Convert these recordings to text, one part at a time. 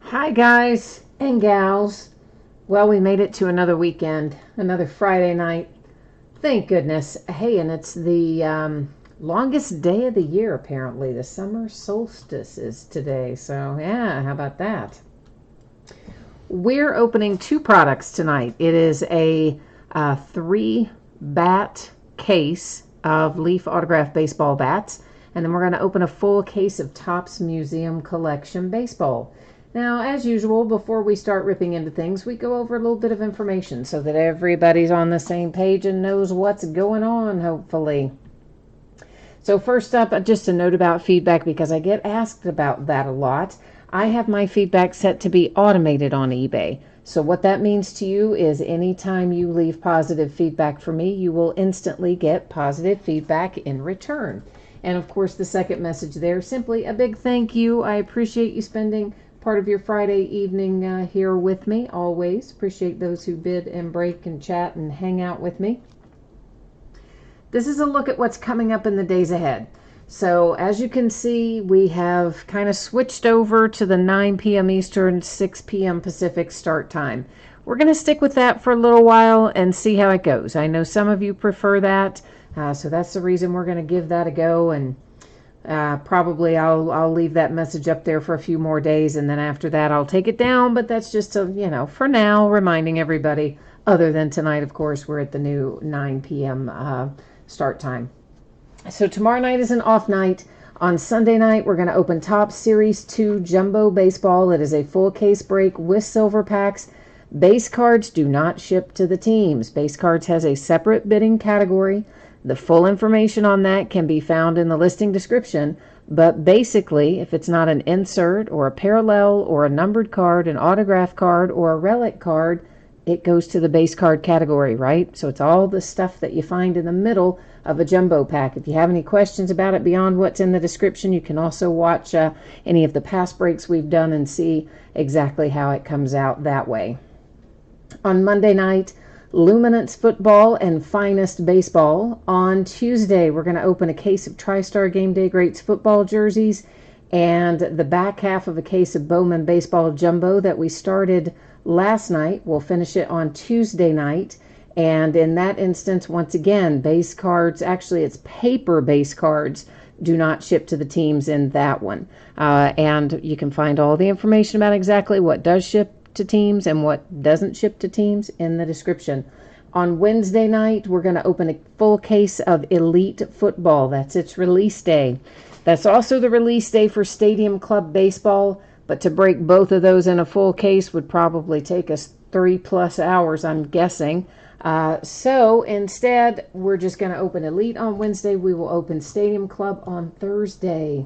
Hi, guys and gals. Well, we made it to another weekend, another Friday night. Thank goodness. Hey, and it's the longest day of the year, apparently. The summer solstice is today. So, yeah, how about that? We're opening two products tonight. It is a three bat case of Leaf Autograph baseball bats, and then we're going to open a full case of Topps Museum Collection baseball. Now, as usual, before we start ripping into things, we go over a little bit of information so that everybody's on the same page and knows what's going on, hopefully. So first up, just a note about feedback because I get asked about that a lot. I have my feedback set to be automated on eBay. So what that means to you is anytime you leave positive feedback for me, you will instantly get positive feedback in return. And of course, the second message there, simply a big thank you. I appreciate you spending part of your Friday evening here with me. Always appreciate those who bid and break and chat and hang out with me. This is a look at what's coming up in the days ahead. So as you can see, we have kind of switched over to the 9 p.m. Eastern, 6 p.m. Pacific start time. We're going to stick with that for a little while and see how it goes. I know some of you prefer that, so that's the reason we're going to give that a go. And probably I'll leave that message up there for a few more days, and then after that I'll take it down. But that's just for now, reminding everybody. Other than tonight, of course, we're at the new 9 p.m. Start time. So tomorrow night is an off night. On Sunday night, we're going to open Topps Series 2 Jumbo Baseball. It is a full case break with silver packs. Base cards do not ship to the teams. Base cards has a separate bidding category. The full information on that can be found in the listing description. But basically, if it's not an insert or a parallel or a numbered card, an autograph card, or a relic card, it goes to the base card category, right? So it's all the stuff that you find in the middle of a jumbo pack. If you have any questions about it beyond what's in the description, you can also watch any of the past breaks we've done and see exactly how it comes out that way. On Monday night, Luminance Football and Finest Baseball. On Tuesday, we're going to open a case of TriStar Game Day Greats football jerseys and the back half of a case of Bowman Baseball Jumbo that we started last night. We'll finish it on Tuesday night. And in that instance, once again, base cards, actually it's paper base cards, do not ship to the teams in that one. And you can find all the information about exactly what does ship to teams and what doesn't ship to teams in the description. On Wednesday night, we're going to open a full case of Elite Football. That's its release day. That's also the release day for Stadium Club Baseball, but to break both of those in a full case would probably take us 3+ hours, I'm guessing. So instead, we're just going to open Elite on Wednesday. We will open Stadium Club on Thursday.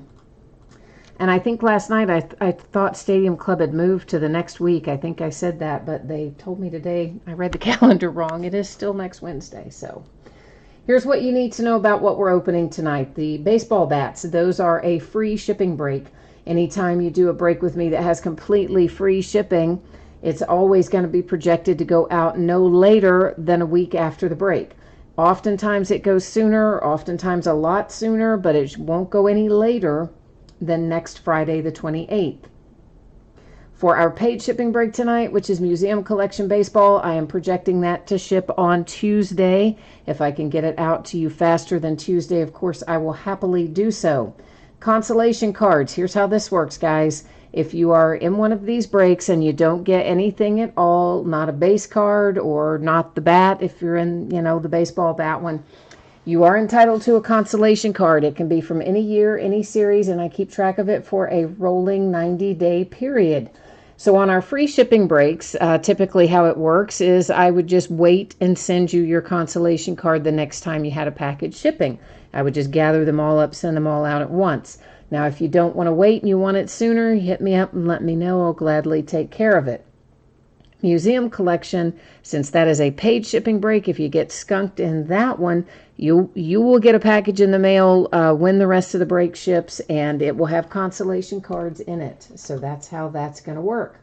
And I think last night I thought Stadium Club had moved to the next week. I think I said that, but they told me today I read the calendar wrong. It is still next Wednesday. So here's what you need to know about what we're opening tonight. The baseball bats, those are a free shipping break. Anytime you do a break with me that has completely free shipping, it's always going to be projected to go out no later than a week after the break. Oftentimes it goes sooner, oftentimes a lot sooner, but it won't go any later than next Friday, the 28th. For our paid shipping break tonight, which is Museum Collection Baseball, I am projecting that to ship on Tuesday. If I can get it out to you faster than Tuesday, of course, I will happily do so. Consolation cards. Here's how this works, guys. If you are in one of these breaks and you don't get anything at all, not a base card or not the bat, if you're in, the baseball bat one, you are entitled to a consolation card. It can be from any year, any series, and I keep track of it for a rolling 90-day period. So on our free shipping breaks, typically how it works is I would just wait and send you your consolation card the next time you had a package shipping. I would just gather them all up, send them all out at once. Now, if you don't want to wait and you want it sooner, hit me up and let me know. I'll gladly take care of it. Museum Collection, since that is a paid shipping break, if you get skunked in that one, you will get a package in the mail when the rest of the break ships, and it will have consolation cards in it. So that's how that's going to work.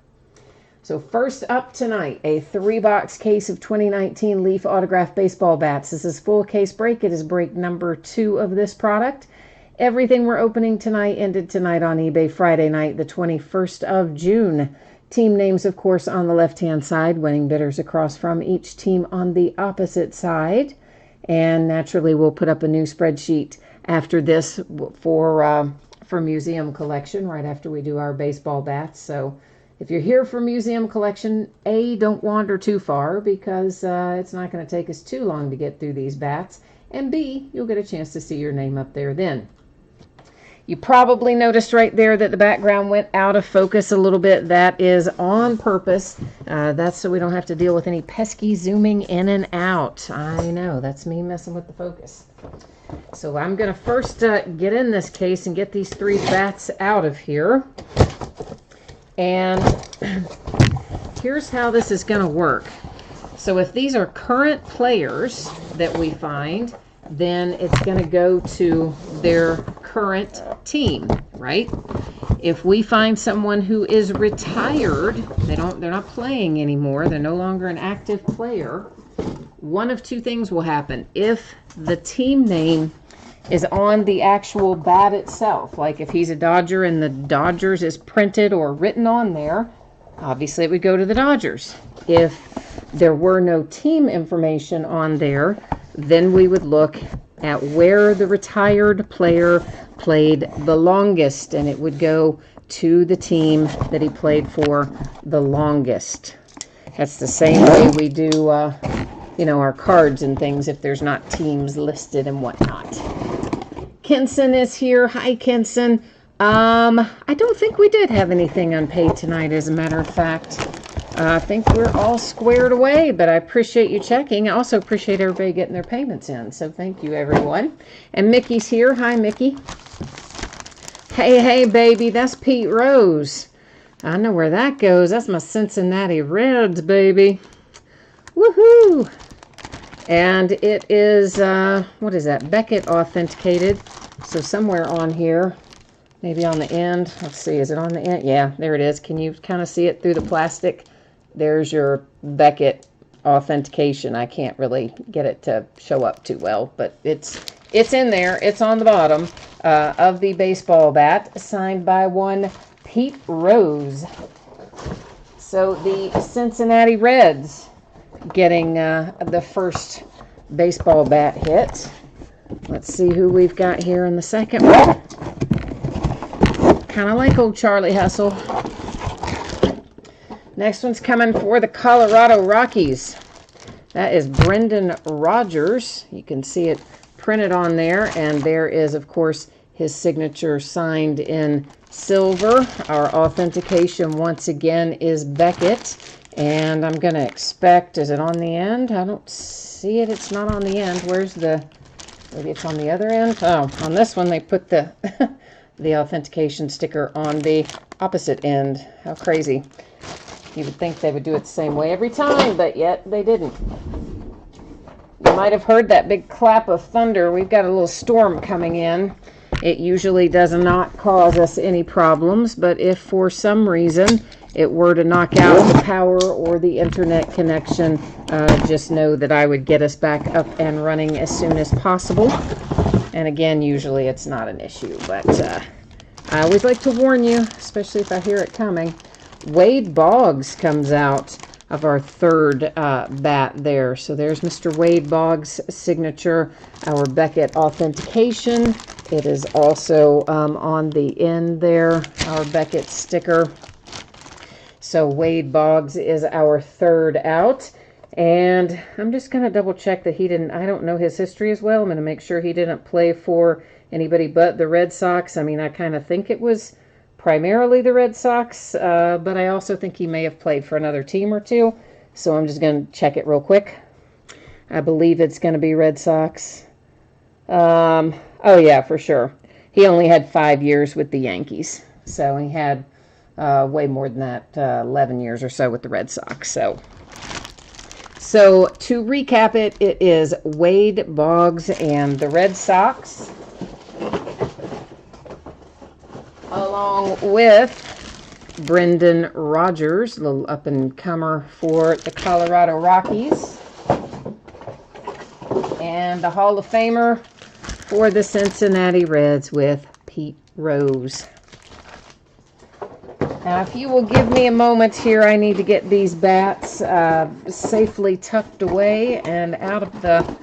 So first up tonight, a 3-box case of 2019 Leaf Autograph Baseball Bats. This is full case break. It is break number 2 of this product. Everything we're opening tonight ended tonight on eBay, Friday night, the 21st of June. Team names, of course, on the left-hand side, winning bidders across from each team on the opposite side. And naturally, we'll put up a new spreadsheet after this for museum collection, right after we do our baseball bats. So if you're here for museum collection, A, don't wander too far because it's not going to take us too long to get through these bats. And B, you'll get a chance to see your name up there then. You probably noticed right there that the background went out of focus a little bit. That is on purpose. That's so we don't have to deal with any pesky zooming in and out. I know, that's me messing with the focus. So I'm going to first get in this case and get these 3 bats out of here. And here's how this is going to work. So if these are current players that we find, then it's going to go to their current team, right? If we find someone who is retired, they're not playing anymore, they're no longer an active player, one of 2 things will happen. If the team name is on the actual bat itself, like if he's a Dodger and the Dodgers is printed or written on there, obviously it would go to the Dodgers. If there were no team information on there, then we would look at where the retired player played the longest, and it would go to the team that he played for the longest. That's the same way we do, our cards and things if there's not teams listed and whatnot. Kenson is here. Hi, Kenson. I don't think we did have anything unpaid tonight, as a matter of fact. I think we're all squared away, but I appreciate you checking. I also appreciate everybody getting their payments in, so thank you, everyone. And Mickey's here. Hi, Mickey. Hey, baby, that's Pete Rose. I know where that goes. That's my Cincinnati Reds, baby. Woohoo! And it is, what is that? Beckett authenticated. So somewhere on here, maybe on the end. Let's see, is it on the end? Yeah, there it is. Can you kind of see it through the plastic? There's your Beckett authentication. I can't really get it to show up too well, but it's in there. It's on the bottom of the baseball bat, signed by one Pete Rose. So the Cincinnati Reds getting the first baseball bat hit. Let's see who we've got here in the second one. Kind of like old Charlie Hustle. Next one's coming for the Colorado Rockies. That is Brendan Rodgers. You can see it printed on there, and there is, of course, his signature signed in silver. Our authentication, once again, is Beckett, and I'm going to expect, is it on the end? I don't see it. It's not on the end. Where's the, maybe it's on the other end? Oh, on this one, they put the, the authentication sticker on the opposite end. How crazy. You would think they would do it the same way every time, but yet they didn't. You might have heard that big clap of thunder. We've got a little storm coming in. It usually does not cause us any problems, but if for some reason it were to knock out the power or the internet connection, just know that I would get us back up and running as soon as possible. And again, usually it's not an issue, but I always like to warn you, especially if I hear it coming. Wade Boggs comes out of our third bat there. So there's Mr. Wade Boggs' signature, our Beckett authentication. It is also on the end there, our Beckett sticker. So Wade Boggs is our third out. And I'm just going to double check that he didn't, I don't know his history as well. I'm going to make sure he didn't play for anybody but the Red Sox. I mean, I kind of think it was primarily the Red Sox, but I also think he may have played for another team or two. So I'm just going to check it real quick. I believe it's going to be Red Sox. Oh, yeah, for sure. He only had 5 years with the Yankees. So he had way more than that, 11 years or so with the Red Sox. So to recap it, it is Wade Boggs and the Red Sox, along with Brendan Rodgers, a little up-and-comer for the Colorado Rockies, and the Hall of Famer, for the Cincinnati Reds with Pete Rose. Now, if you will give me a moment here, I need to get these bats safely tucked away and out of the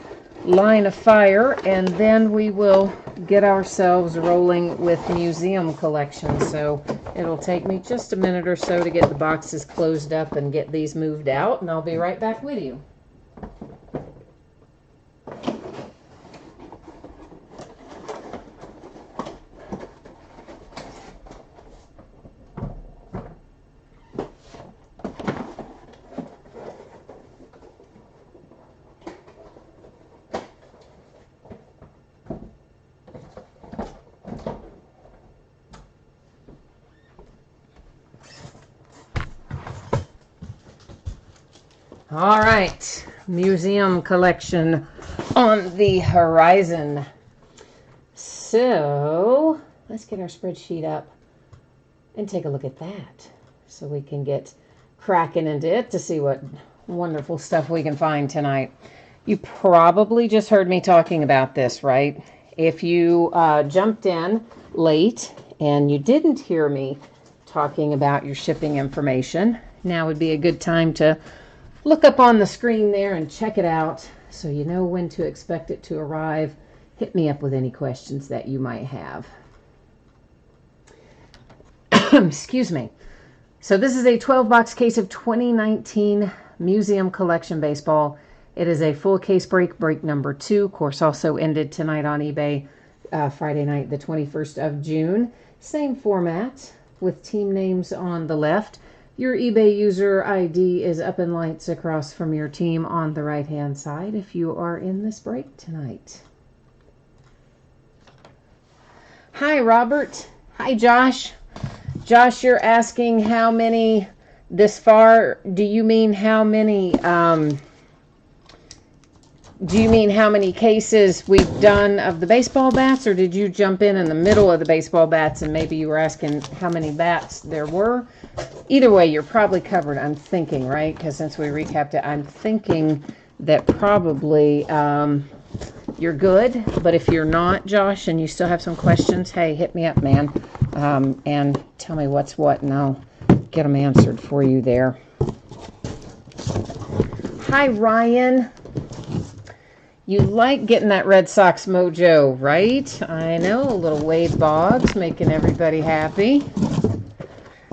line of fire, and then we will get ourselves rolling with museum collections. So it'll take me just a minute or so to get the boxes closed up and get these moved out, and I'll be right back with you. All right, museum collection on the horizon. So let's get our spreadsheet up and take a look at that so we can get cracking into it to see what wonderful stuff we can find tonight. You probably just heard me talking about this, right? If you jumped in late and you didn't hear me talking about your shipping information, now would be a good time to look up on the screen there and check it out so you know when to expect it to arrive. Hit me up with any questions that you might have. Excuse me. So this is a 12-box case of 2019 Museum Collection Baseball. It is a full case break number 2. Of course, also ended tonight on eBay, Friday night, the 21st of June. Same format with team names on the left. Your eBay user ID is up in lights across from your team on the right-hand side if you are in this break tonight. Hi, Robert. Hi, Josh. Josh, you're asking how many this far. Do you mean how many cases we've done of the baseball bats, or did you jump in the middle of the baseball bats and maybe you were asking how many bats there were? Either way, you're probably covered, I'm thinking, right? Because since we recapped it, I'm thinking that probably you're good. But if you're not, Josh, and you still have some questions, hey, hit me up, man, and tell me what's what, and I'll get them answered for you there. Hi, Ryan. You like getting that Red Sox mojo, right? I know, a little Wade Boggs making everybody happy.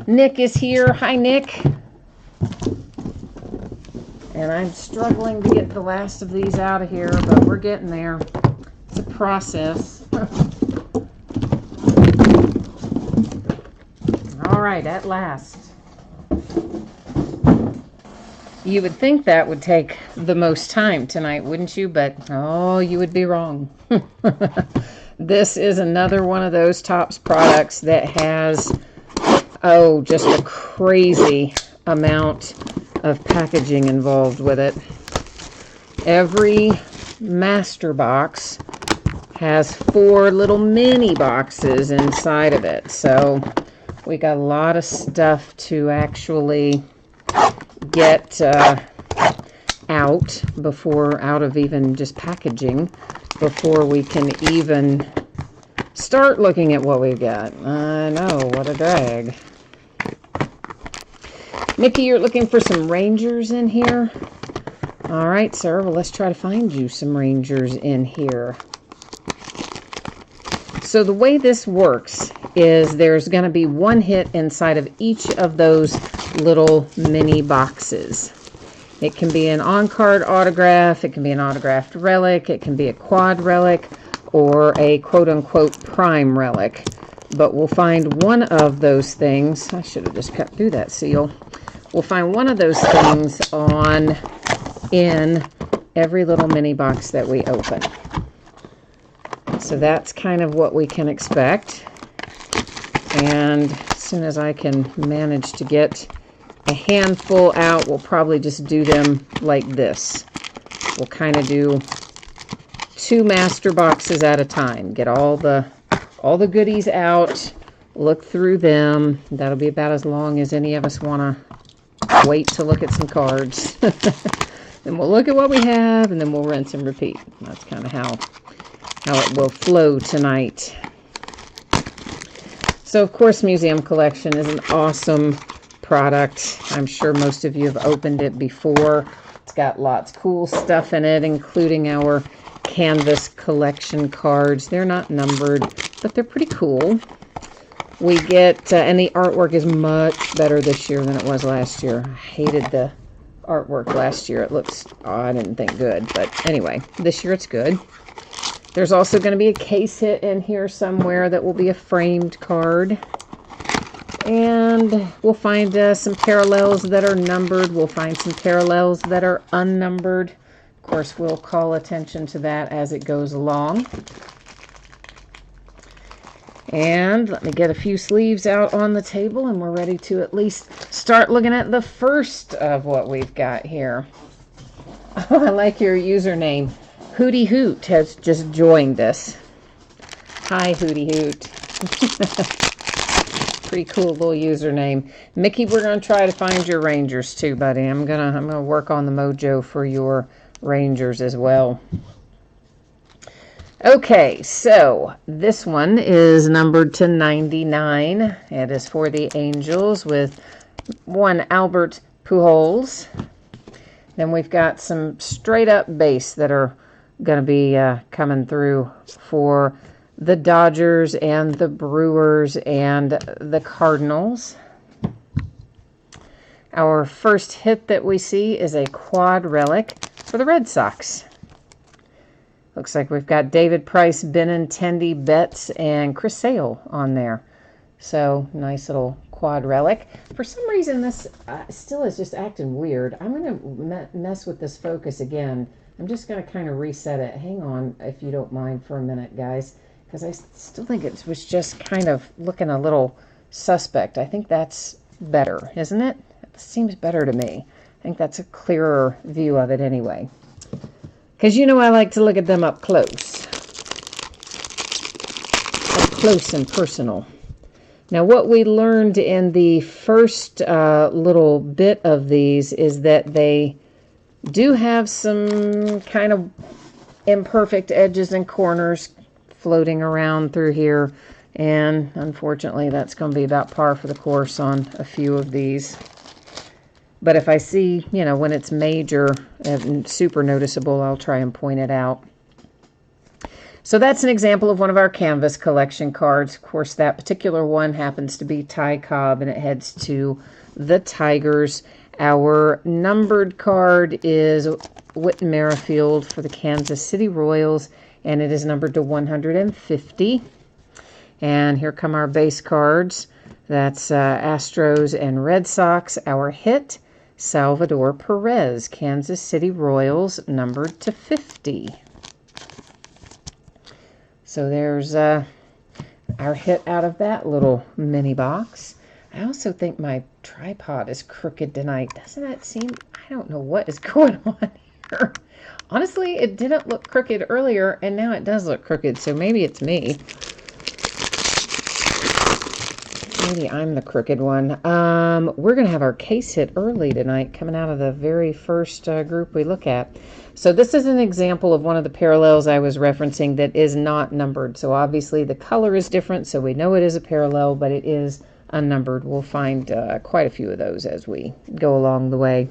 Nick is here. Hi, Nick. And I'm struggling to get the last of these out of here, but we're getting there. It's a process. All right, at last. You would think that would take the most time tonight, wouldn't you? But, oh, you would be wrong. This is another one of those Topps products that has, just a crazy amount of packaging involved with it. Every master box has 4 little mini boxes inside of it. So we got a lot of stuff to actually get out of even just packaging before we can even start looking at what we've got. I know, what a drag. Nikki, you're looking for some Rangers in here? All right, sir. Well, let's try to find you some Rangers in here. So the way this works is there's going to be one hit inside of each of those little mini boxes. It can be an on-card autograph, it can be an autographed relic, it can be a quad relic, or a quote-unquote prime relic. But we'll find one of those things. I should have just cut through that seal. We'll find one of those things in every little mini box that we open. So that's kind of what we can expect. And as soon as I can manage to get a handful out, we'll probably just do them like this. We'll kind of do 2 master boxes at a time. Get all the goodies out, look through them. That'll be about as long as any of us want to wait to look at some cards. Then we'll look at what we have, and then we'll rinse and repeat. That's kind of how how it will flow tonight. So, of course, Museum Collection is an awesome product. I'm sure most of you have opened it before. It's got lots of cool stuff in it, including our Canvas collection cards. They're not numbered, but they're pretty cool. We get, and the artwork is much better this year than it was last year. I hated the artwork last year. It looks, I didn't think good, but anyway, this year it's good. There's also going to be a case hit in here somewhere that will be a framed card. And we'll find some parallels that are numbered. We'll find some parallels that are unnumbered. Of course, we'll call attention to that as it goes along. And let me get a few sleeves out on the table, and we're ready to at least start looking at the first of what we've got here. Oh, I like your username. Hootie Hoot has just joined us. Hi, Hootie Hoot. Pretty cool little username. Mickey, we're going to try to find your Rangers too, buddy. I'm gonna work on the mojo for your Rangers as well. Okay, so this one is numbered to 99. It is for the Angels with one Albert Pujols. Then we've got some straight up base that are going to be coming through for the Dodgers and the Brewers and the Cardinals. Our first hit that we see is a quad relic for the Red Sox. Looks like we've got David Price, Benintendi, Betts, and Chris Sale on there. So, nice little quad relic. For some reason, this still is just acting weird. I'm going to mess with this focus again. I'm just going to kind of reset it. Hang on, if you don't mind, for a minute, guys, because I still think it was just kind of looking a little suspect. I think that's better, isn't it? It seems better to me. I think that's a clearer view of it anyway. Because you know I like to look at them up close. Up close and personal. Now what we learned in the first little bit of these is that they do have some kind of imperfect edges and corners floating around through here. And unfortunately that's going to be about par for the course on a few of these. But if I see, you know, when it's major and super noticeable, I'll try and point it out. So that's an example of one of our Canvas collection cards. Of course, that particular one happens to be Ty Cobb, and it heads to the Tigers. Our numbered card is Whit Merrifield for the Kansas City Royals, and it is numbered to 150. And here come our base cards. That's Astros and Red Sox. Our hit, Salvador Perez, Kansas City Royals, numbered to 50. So there's our hit out of that little mini box. I also think my tripod is crooked tonight. Doesn't that seem? I don't know what is going on here. Honestly, it didn't look crooked earlier, and now it does look crooked, so maybe it's me. Maybe I'm the crooked one. We're going to have our case hit early tonight, coming out of the very first group we look at. So this is an example of one of the parallels I was referencing that is not numbered. So obviously the color is different, so we know it is a parallel, but it is unnumbered. We'll find quite a few of those as we go along the way.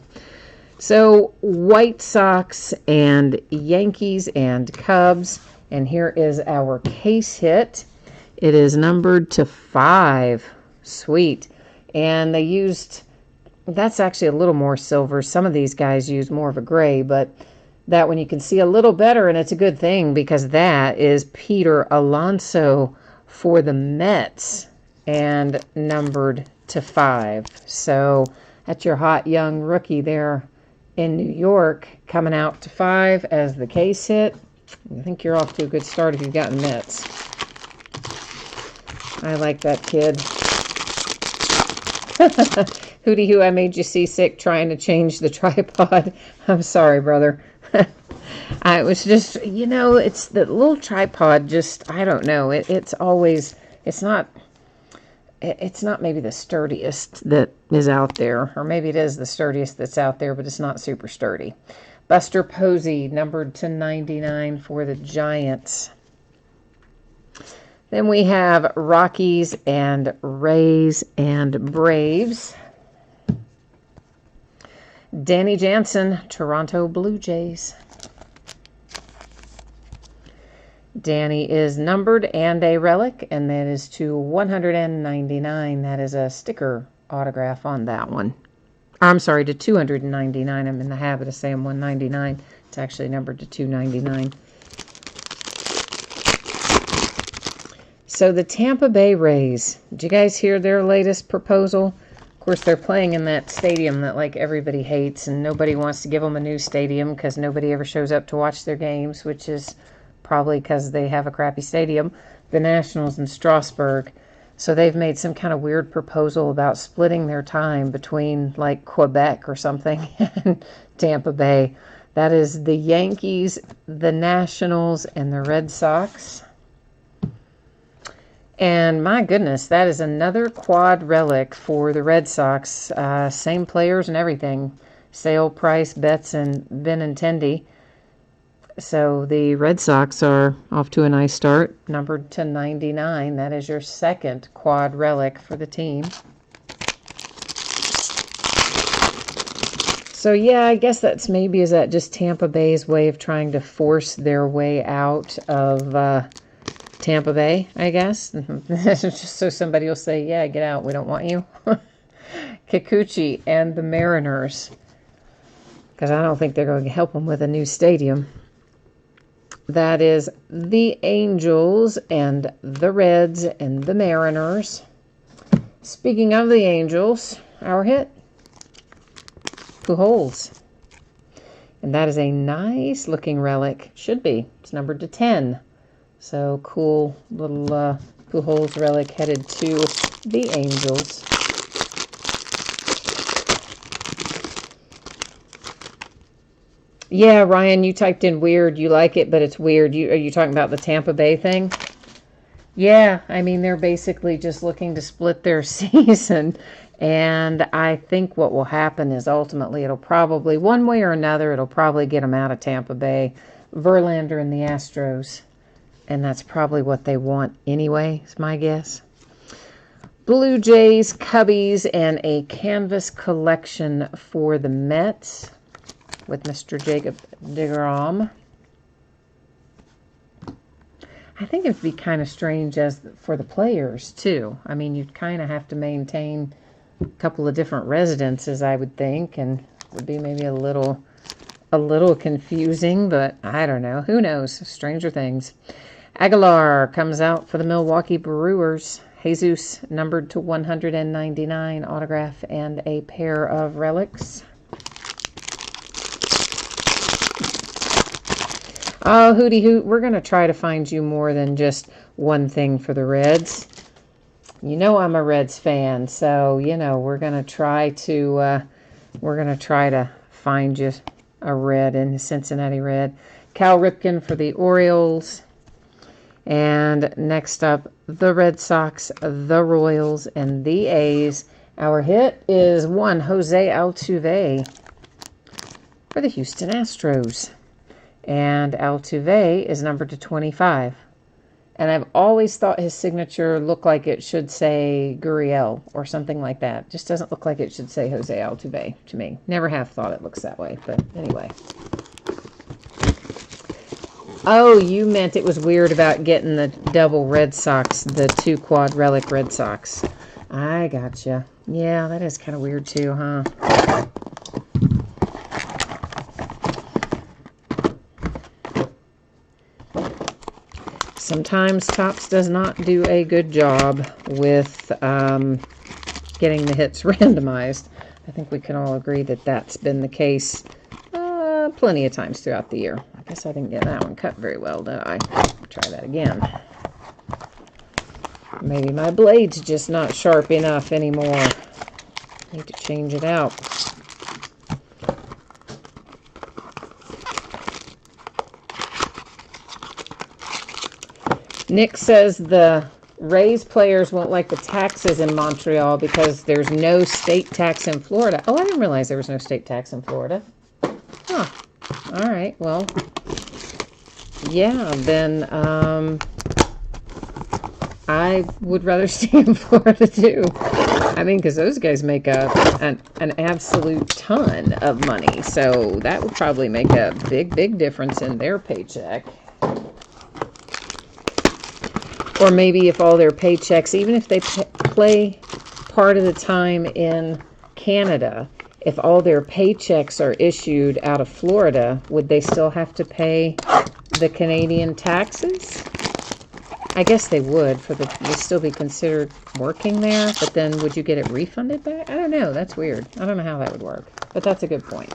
So White Sox and Yankees and Cubs. And here is our case hit. It is numbered to 5. Sweet. And they used, that's actually a little more silver. Some of these guys use more of a gray, but that one you can see a little better, and it's a good thing because that is Peter Alonso for the Mets and numbered to 5. So that's your hot young rookie there in New York coming out to 5 as the case hit. I think you're off to a good start if you've gotten Mets. I like that kid. Hootie Hoo, I made you seasick trying to change the tripod. I'm sorry, brother. I was just, you know, it's the little tripod, just, I don't know. It's always, it's not maybe the sturdiest that is out there. Or maybe it is the sturdiest that's out there, but it's not super sturdy. Buster Posey, numbered to 99 for the Giants. Then we have Rockies and Rays and Braves. Danny Jansen, Toronto Blue Jays. Danny is numbered and a relic, and that is to 199. That is a sticker autograph on that one. I'm sorry, to 299. I'm in the habit of saying 199. It's actually numbered to 299. So the Tampa Bay Rays, did you guys hear their latest proposal? Of course, they're playing in that stadium that like everybody hates, and nobody wants to give them a new stadium because nobody ever shows up to watch their games, which is probably because they have a crappy stadium. The Nationals in Strasburg. So they've made some kind of weird proposal about splitting their time between like Quebec or something and Tampa Bay. That is the Yankees, the Nationals, and the Red Sox. And my goodness, that is another quad relic for the Red Sox. Same players and everything. Sale, Price, Betts, and Benintendi. So the Red Sox are off to a nice start. Numbered to 99. That is your second quad relic for the team. So yeah, I guess that's maybe, is that just Tampa Bay's way of trying to force their way out of Tampa Bay, I guess. Just so somebody will say, yeah, get out, we don't want you. Kikuchi and the Mariners. Because I don't think they're going to help them with a new stadium. That is the Angels and the Reds and the Mariners. Speaking of the Angels, our hit, Pujols. And that is a nice looking relic. Should be. It's numbered to 10. So cool little Pujols relic headed to the Angels. Yeah, Ryan, you typed in weird. You like it, but it's weird. Are you talking about the Tampa Bay thing? Yeah, I mean, they're basically just looking to split their season. And I think what will happen is ultimately it'll probably, one way or another, it'll probably get them out of Tampa Bay. Verlander and the Astros. And that's probably what they want anyway, is my guess. Blue Jays, Cubbies, and a canvas collection for the Mets with Mr. Jacob deGrom. I think it'd be kind of strange as for the players, too. I mean, you'd kind of have to maintain a couple of different residences, I would think, and it would be maybe a little confusing, but I don't know. Who knows? Stranger things. Aguilar comes out for the Milwaukee Brewers. Jesus, numbered to 199, autograph and a pair of relics. Oh, hooty hoot, we're going to try to find you more than just one thing for the Reds. You know I'm a Reds fan, so, you know, we're going to try to find you a red in the Cincinnati Red. Cal Ripken for the Orioles. And next up, the Red Sox, the Royals, and the A's. Our hit is one Jose Altuve for the Houston Astros. And Altuve is numbered to 25. And I've always thought his signature looked like it should say Gurriel or something like that. Just doesn't look like it should say Jose Altuve to me. Never have thought it looks that way, but anyway. Oh, you meant it was weird about getting the double Red Sox, the two quad relic Red Sox. I gotcha. Yeah, that is kind of weird too, huh? Sometimes Topps does not do a good job with getting the hits randomized. I think we can all agree that that's been the case plenty of times throughout the year. I guess I didn't get that one cut very well, did I? Try that again. Maybe my blade's just not sharp enough anymore. Need to change it out. Nick says the Rays players won't like the taxes in Montreal because there's no state tax in Florida. Oh, I didn't realize there was no state tax in Florida. Huh. All right. Well, yeah, then I would rather stay in Florida too. I mean, because those guys make an absolute ton of money. So that would probably make a big difference in their paycheck. Or maybe if all their paychecks, even if they play part of the time in Canada, if all their paychecks are issued out of Florida, would they still have to pay the Canadian taxes? I guess they would, they'd still be considered working there, but then would you get it refunded back? I don't know. That's weird. I don't know how that would work, but that's a good point.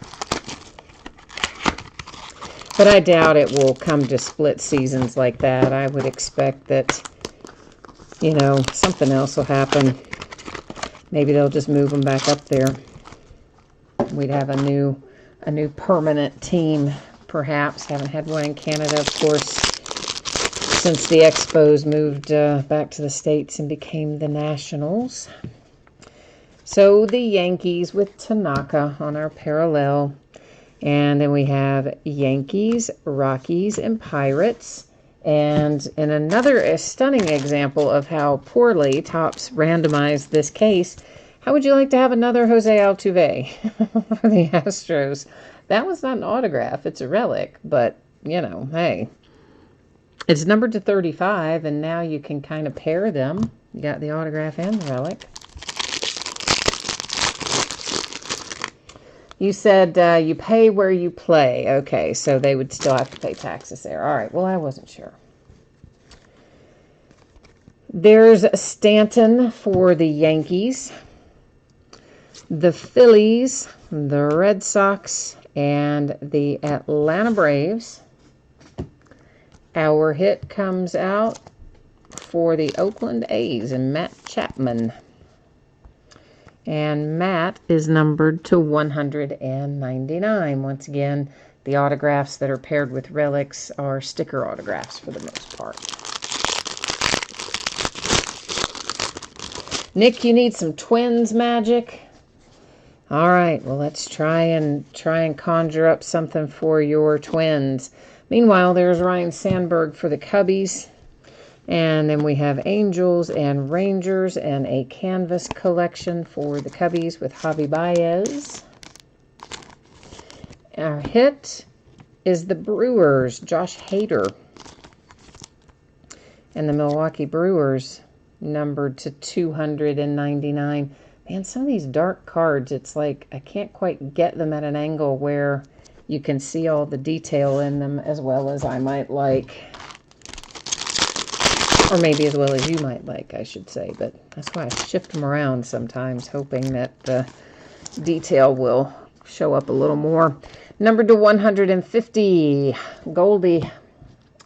But I doubt it will come to split seasons like that. I would expect that, you know, something else will happen. Maybe they'll just move them back up there. We'd have a new permanent team, perhaps. Haven't had one in Canada, of course, since the Expos moved back to the States and became the Nationals. So the Yankees with Tanaka on our parallel. And then we have Yankees, Rockies, and Pirates. And in another stunning example of how poorly Topps randomized this case, how would you like to have another Jose Altuve for the Astros? That was not an autograph. It's a relic. But, you know, hey. It's numbered to 35, and now you can kind of pair them. You got the autograph and the relic. You said you pay where you play. Okay, so they would still have to pay taxes there. All right, well, I wasn't sure. There's Stanton for the Yankees, the Phillies, the Red Sox, and the Atlanta Braves. Our hit comes out for the Oakland A's and Matt Chapman. And Matt is numbered to 199. Once again, the autographs that are paired with relics are sticker autographs for the most part. Nick, you need some Twins magic? All right, well, let's try and conjure up something for your Twins. Meanwhile, there's Ryan Sandberg for the Cubbies. And then we have Angels and Rangers and a canvas collection for the Cubbies with Javi Baez. Our hit is the Brewers, Josh Hader. And the Milwaukee Brewers, numbered to 299. Man, some of these dark cards, it's like I can't quite get them at an angle where you can see all the detail in them as well as I might like. Or maybe as well as you might like, I should say. But that's why I shift them around sometimes, hoping that the detail will show up a little more. Numbered to 150, Goldie.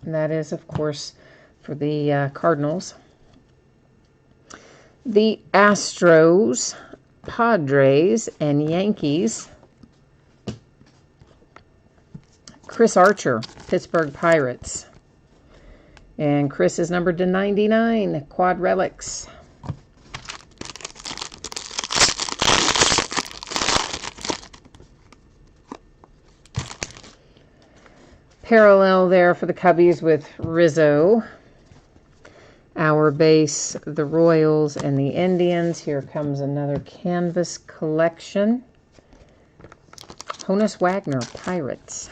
And that is, of course, for the Cardinals. The Astros, Padres, and Yankees. Chris Archer, Pittsburgh Pirates. And Chris is numbered to 99, Quad Relics. Parallel there for the Cubbies with Rizzo. Our base, the Royals and the Indians. Here comes another canvas collection. Honus Wagner, Pirates.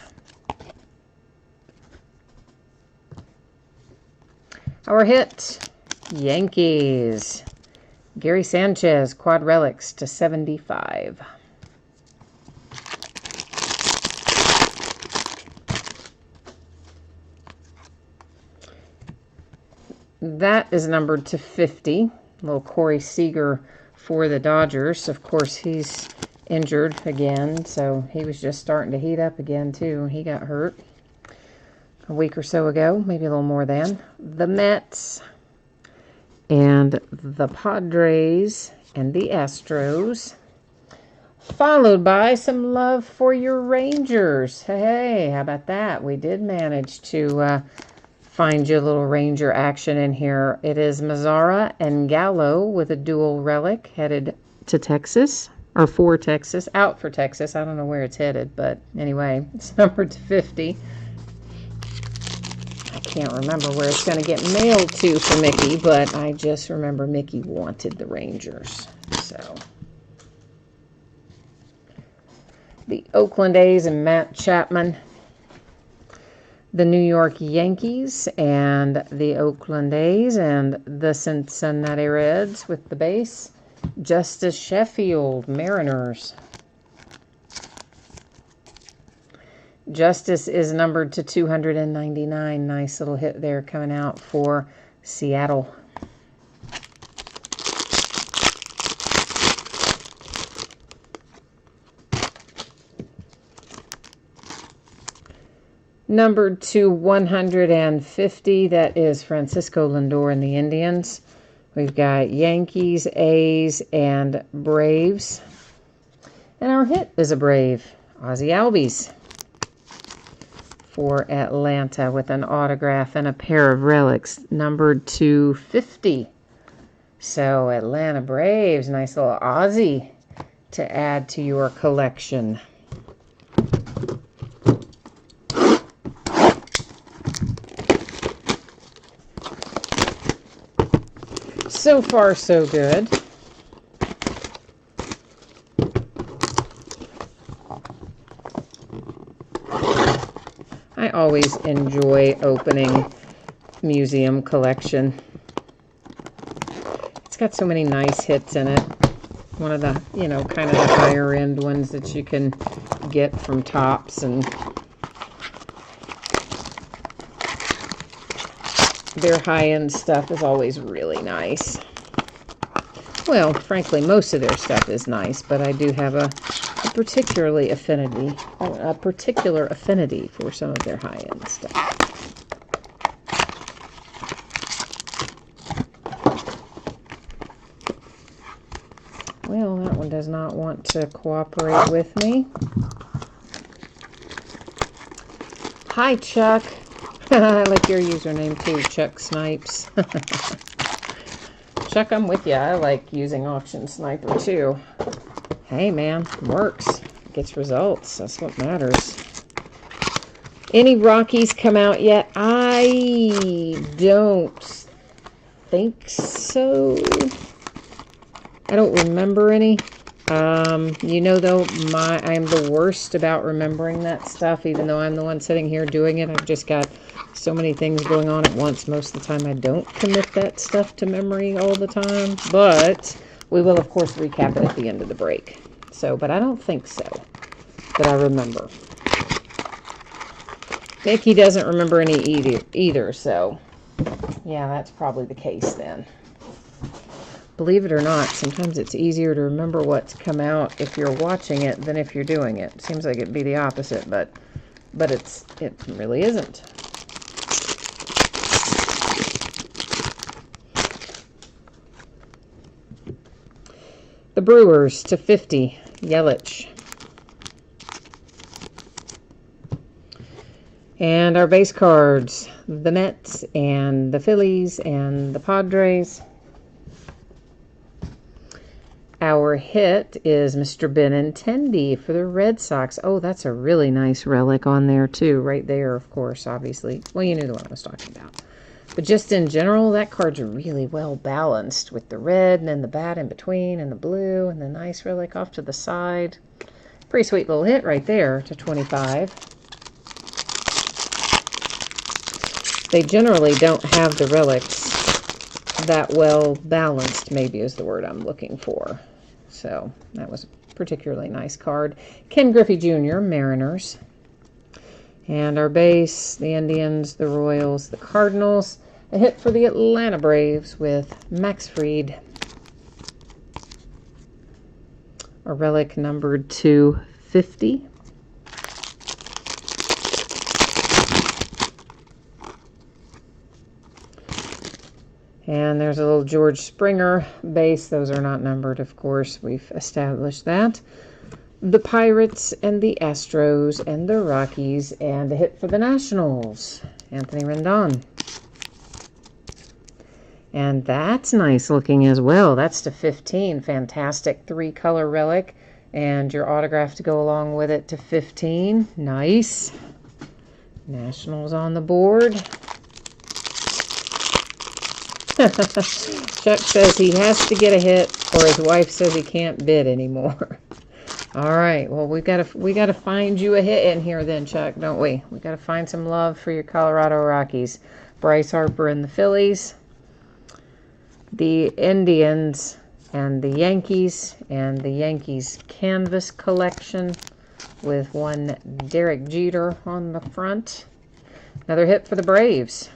Our hit, Yankees. Gary Sanchez, Quad Relics to 75. That is numbered to 50. Little Corey Seager for the Dodgers. Of course, he's injured again, so he was just starting to heat up again, too. He got hurt a week or so ago, maybe a little more than. The Mets and the Padres and the Astros, followed by some love for your Rangers. Hey, how about that? We did manage to find you a little Ranger action in here. It is Mazzara and Gallo with a dual relic headed to Texas, or for Texas, out for Texas. I don't know where it's headed, but anyway, it's numbered to 50. I can't remember where it's going to get mailed to for Mickey, but I just remember Mickey wanted the Rangers. So the Oakland A's and Matt Chapman, the New York Yankees and the Oakland A's, and the Cincinnati Reds with the base, Justice Sheffield, Mariners. Justice is numbered to 299. Nice little hit there coming out for Seattle. Numbered to 150, that is Francisco Lindor and the Indians. We've got Yankees, A's, and Braves. And our hit is a Brave, Ozzie Albies, for Atlanta with an autograph and a pair of relics, numbered to 50. So Atlanta Braves, nice little Ozzie to add to your collection. So far, so good. I always enjoy opening museum collection. It's got so many nice hits in it. One of the, kind of the higher end ones that you can get from Topps, and their high-end stuff is always really nice. Well, frankly, most of their stuff is nice, but I do have a particular affinity for some of their high-end stuff. Well, that one does not want to cooperate with me. Hi, Chuck. I like your username too, Chuck Snipes. Chuck, I'm with you. I like using Auction Sniper too. Hey, man, works. Gets results. That's what matters. Any Rockies come out yet? I don't think so. I don't remember any. Though, I'm the worst about remembering that stuff, even though I'm the one sitting here doing it. I've just got so many things going on at once. Most of the time, I don't commit that stuff to memory all the time. But we will, of course, recap it at the end of the break. So, but I don't think so that I remember. Mickey doesn't remember any either, so yeah, that's probably the case then. Believe it or not, sometimes it's easier to remember what's come out if you're watching it than if you're doing it. It seems like it'd be the opposite, but it really isn't. The Brewers to 50, Yelich. And our base cards, the Mets and the Phillies and the Padres. Our hit is Mr. Benintendi for the Red Sox. Oh, that's a really nice relic on there too, right there, of course, obviously. Well, you knew the one I was talking about. But just in general, that card's really well balanced with the red and then the bat in between and the blue and the nice relic off to the side. Pretty sweet little hit right there to 25. They generally don't have the relics that well balanced, maybe is the word I'm looking for. So that was a particularly nice card. Ken Griffey Jr., Mariners. And our base, the Indians, the Royals, the Cardinals. A hit for the Atlanta Braves with Max Fried. A relic numbered to 50. And there's a little George Springer base. Those are not numbered, of course. We've established that. The Pirates and the Astros and the Rockies. And a hit for the Nationals, Anthony Rendon. And that's nice looking as well. That's to 15. Fantastic 3-color relic. And your autograph to go along with it to 15. Nice. Nationals on the board. Chuck says he has to get a hit, or his wife says he can't bid anymore. All right. Well, we gotta find you a hit in here then, Chuck, don't we? We gotta find some love for your Colorado Rockies. Bryce Harper and the Phillies, the Indians and the Yankees canvas collection with one Derek Jeter on the front. Another hit for the Braves.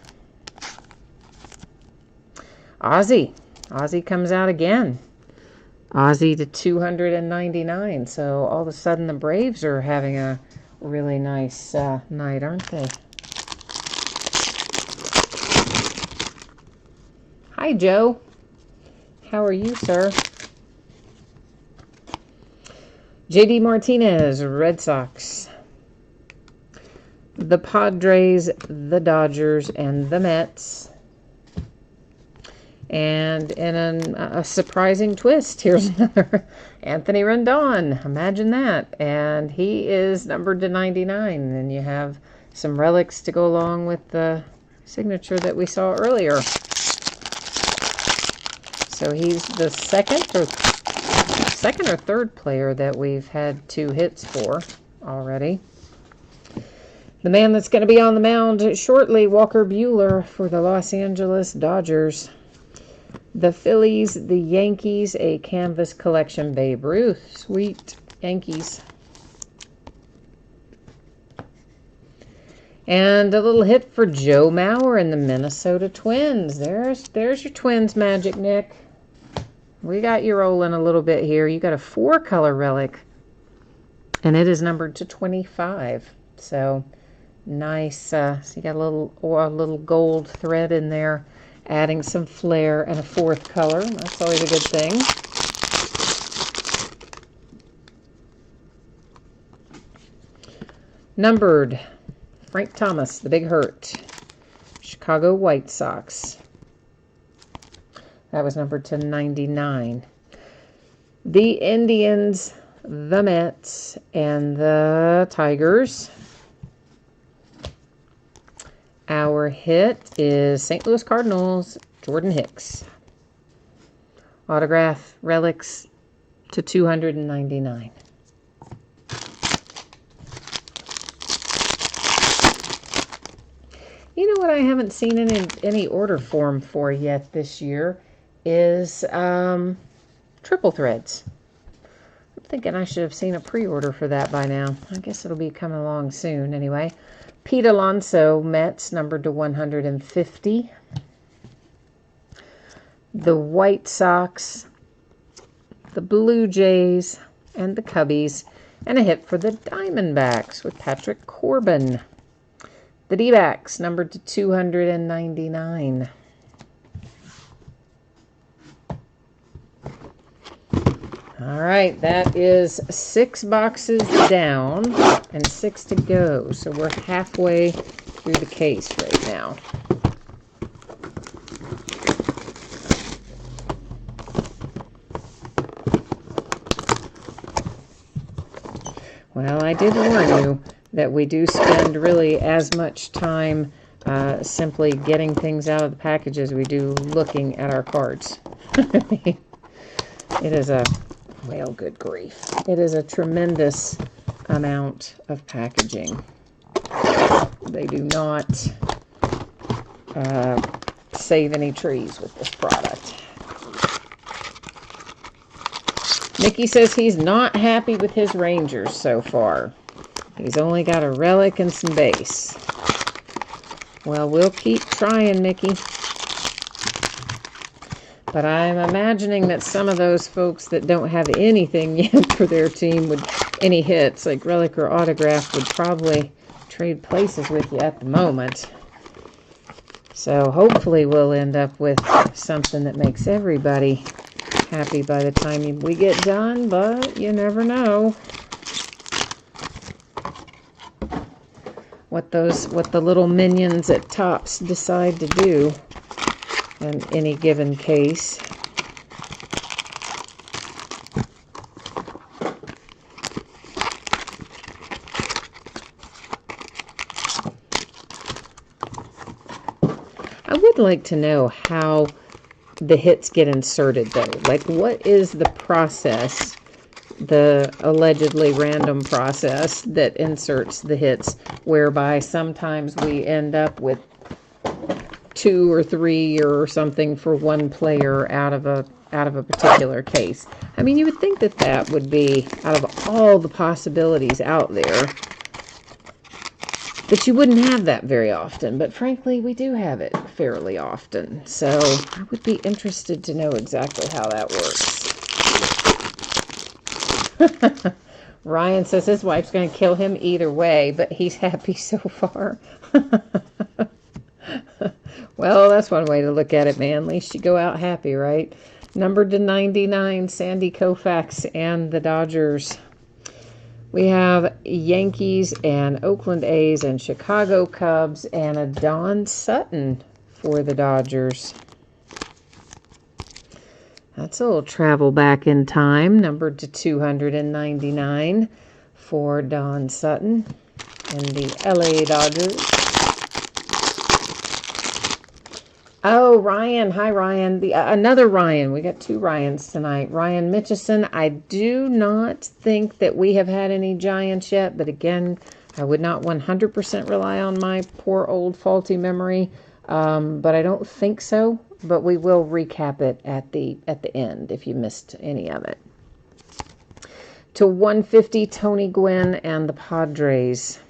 Ozzie comes out again. Ozzie to 299. So all of a sudden the Braves are having a really nice night, aren't they? Hi, Joe. How are you, sir? JD Martinez, Red Sox. The Padres, the Dodgers, and the Mets. And in a surprising twist, here's another Anthony Rendon. Imagine that. And he is numbered to 99. And you have some relics to go along with the signature that we saw earlier. So he's the second or third player that we've had 2 hits for already. The man that's going to be on the mound shortly, Walker Buehler for the Los Angeles Dodgers. The Phillies, the Yankees, a canvas collection, Babe Ruth. Sweet Yankees. And a little hit for Joe Mauer and the Minnesota Twins. There's your Twins magic, Nick. We got you rolling a little bit here. You got a 4-color relic. And it is numbered to 25. So nice. So you got a little gold thread in there, adding some flair and a 4th color. That's always a good thing. Numbered, Frank Thomas, the Big Hurt. Chicago White Sox. That was numbered to 99. The Indians, the Mets, and the Tigers. Our hit is St. Louis Cardinals, Jordan Hicks. Autograph relics to 299. You know what I haven't seen in any order form for yet this year is triple threads. I'm thinking I should have seen a pre-order for that by now. I guess it'll be coming along soon anyway. Pete Alonso, Mets, numbered to 150. The White Sox, the Blue Jays, and the Cubbies. And a hit for the Diamondbacks with Patrick Corbin. The D-backs, numbered to 299. All right, that is 6 boxes down and 6 to go. So we're halfway through the case right now. Well, I did warn you that we do spend really as much time simply getting things out of the package as we do looking at our cards. It is a... Well, good grief. It is a tremendous amount of packaging. They do not save any trees with this product. Mickey says he's not happy with his Rangers so far. He's only got a relic and some base. Well, we'll keep trying, Mickey. But I'm imagining that some of those folks that don't have anything yet for their team, would any hits, like relic or autograph, would probably trade places with you at the moment. So hopefully we'll end up with something that makes everybody happy by the time we get done, but you never know what the little minions at Topps decide to do in any given case. I would like to know how the hits get inserted, though. Like, what is the process, the allegedly random process that inserts the hits, whereby sometimes we end up with 2 or 3 or something for one player out of a particular case. I mean, you would think that that would be, out of all the possibilities out there, that you wouldn't have that very often, but frankly, we do have it fairly often. So I would be interested to know exactly how that works. Ryan says his wife's going to kill him either way, but he's happy so far. Well, that's one way to look at it, man. At least you go out happy, right? Numbered to 99, Sandy Koufax and the Dodgers. We have Yankees and Oakland A's and Chicago Cubs and a Don Sutton for the Dodgers. That's a little travel back in time, numbered to 299 for Don Sutton and the LA Dodgers. Oh, Ryan. Hi, Ryan. Another Ryan. We got 2 Ryans tonight. Ryan Mitchison. I do not think that we have had any Giants yet, but again, I would not 100% rely on my poor old faulty memory, but I don't think so. But we will recap it at the end if you missed any of it. To 150, Tony Gwynn and the Padres.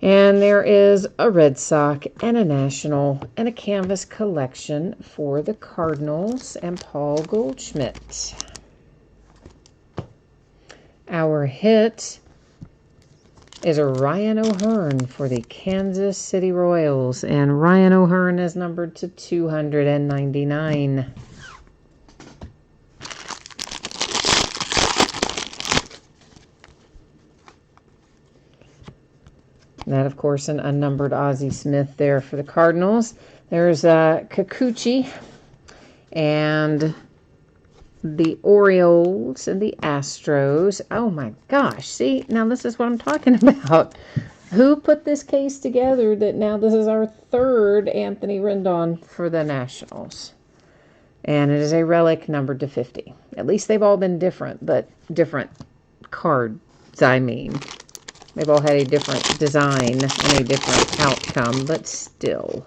And there is a Red Sox and a National and a canvas collection for the Cardinals and Paul Goldschmidt. Our hit is a Ryan O'Hearn for the Kansas City Royals. And Ryan O'Hearn is numbered to 299. And that, of course, an unnumbered Ozzie Smith there for the Cardinals. There's Kikuchi and the Orioles and the Astros. Oh, my gosh. See, now this is what I'm talking about. Who put this case together that now this is our 3rd Anthony Rendon for the Nationals? And it is a relic numbered to 50. At least they've all been different, but different cards, I mean. They've all had a different design and a different outcome, but still.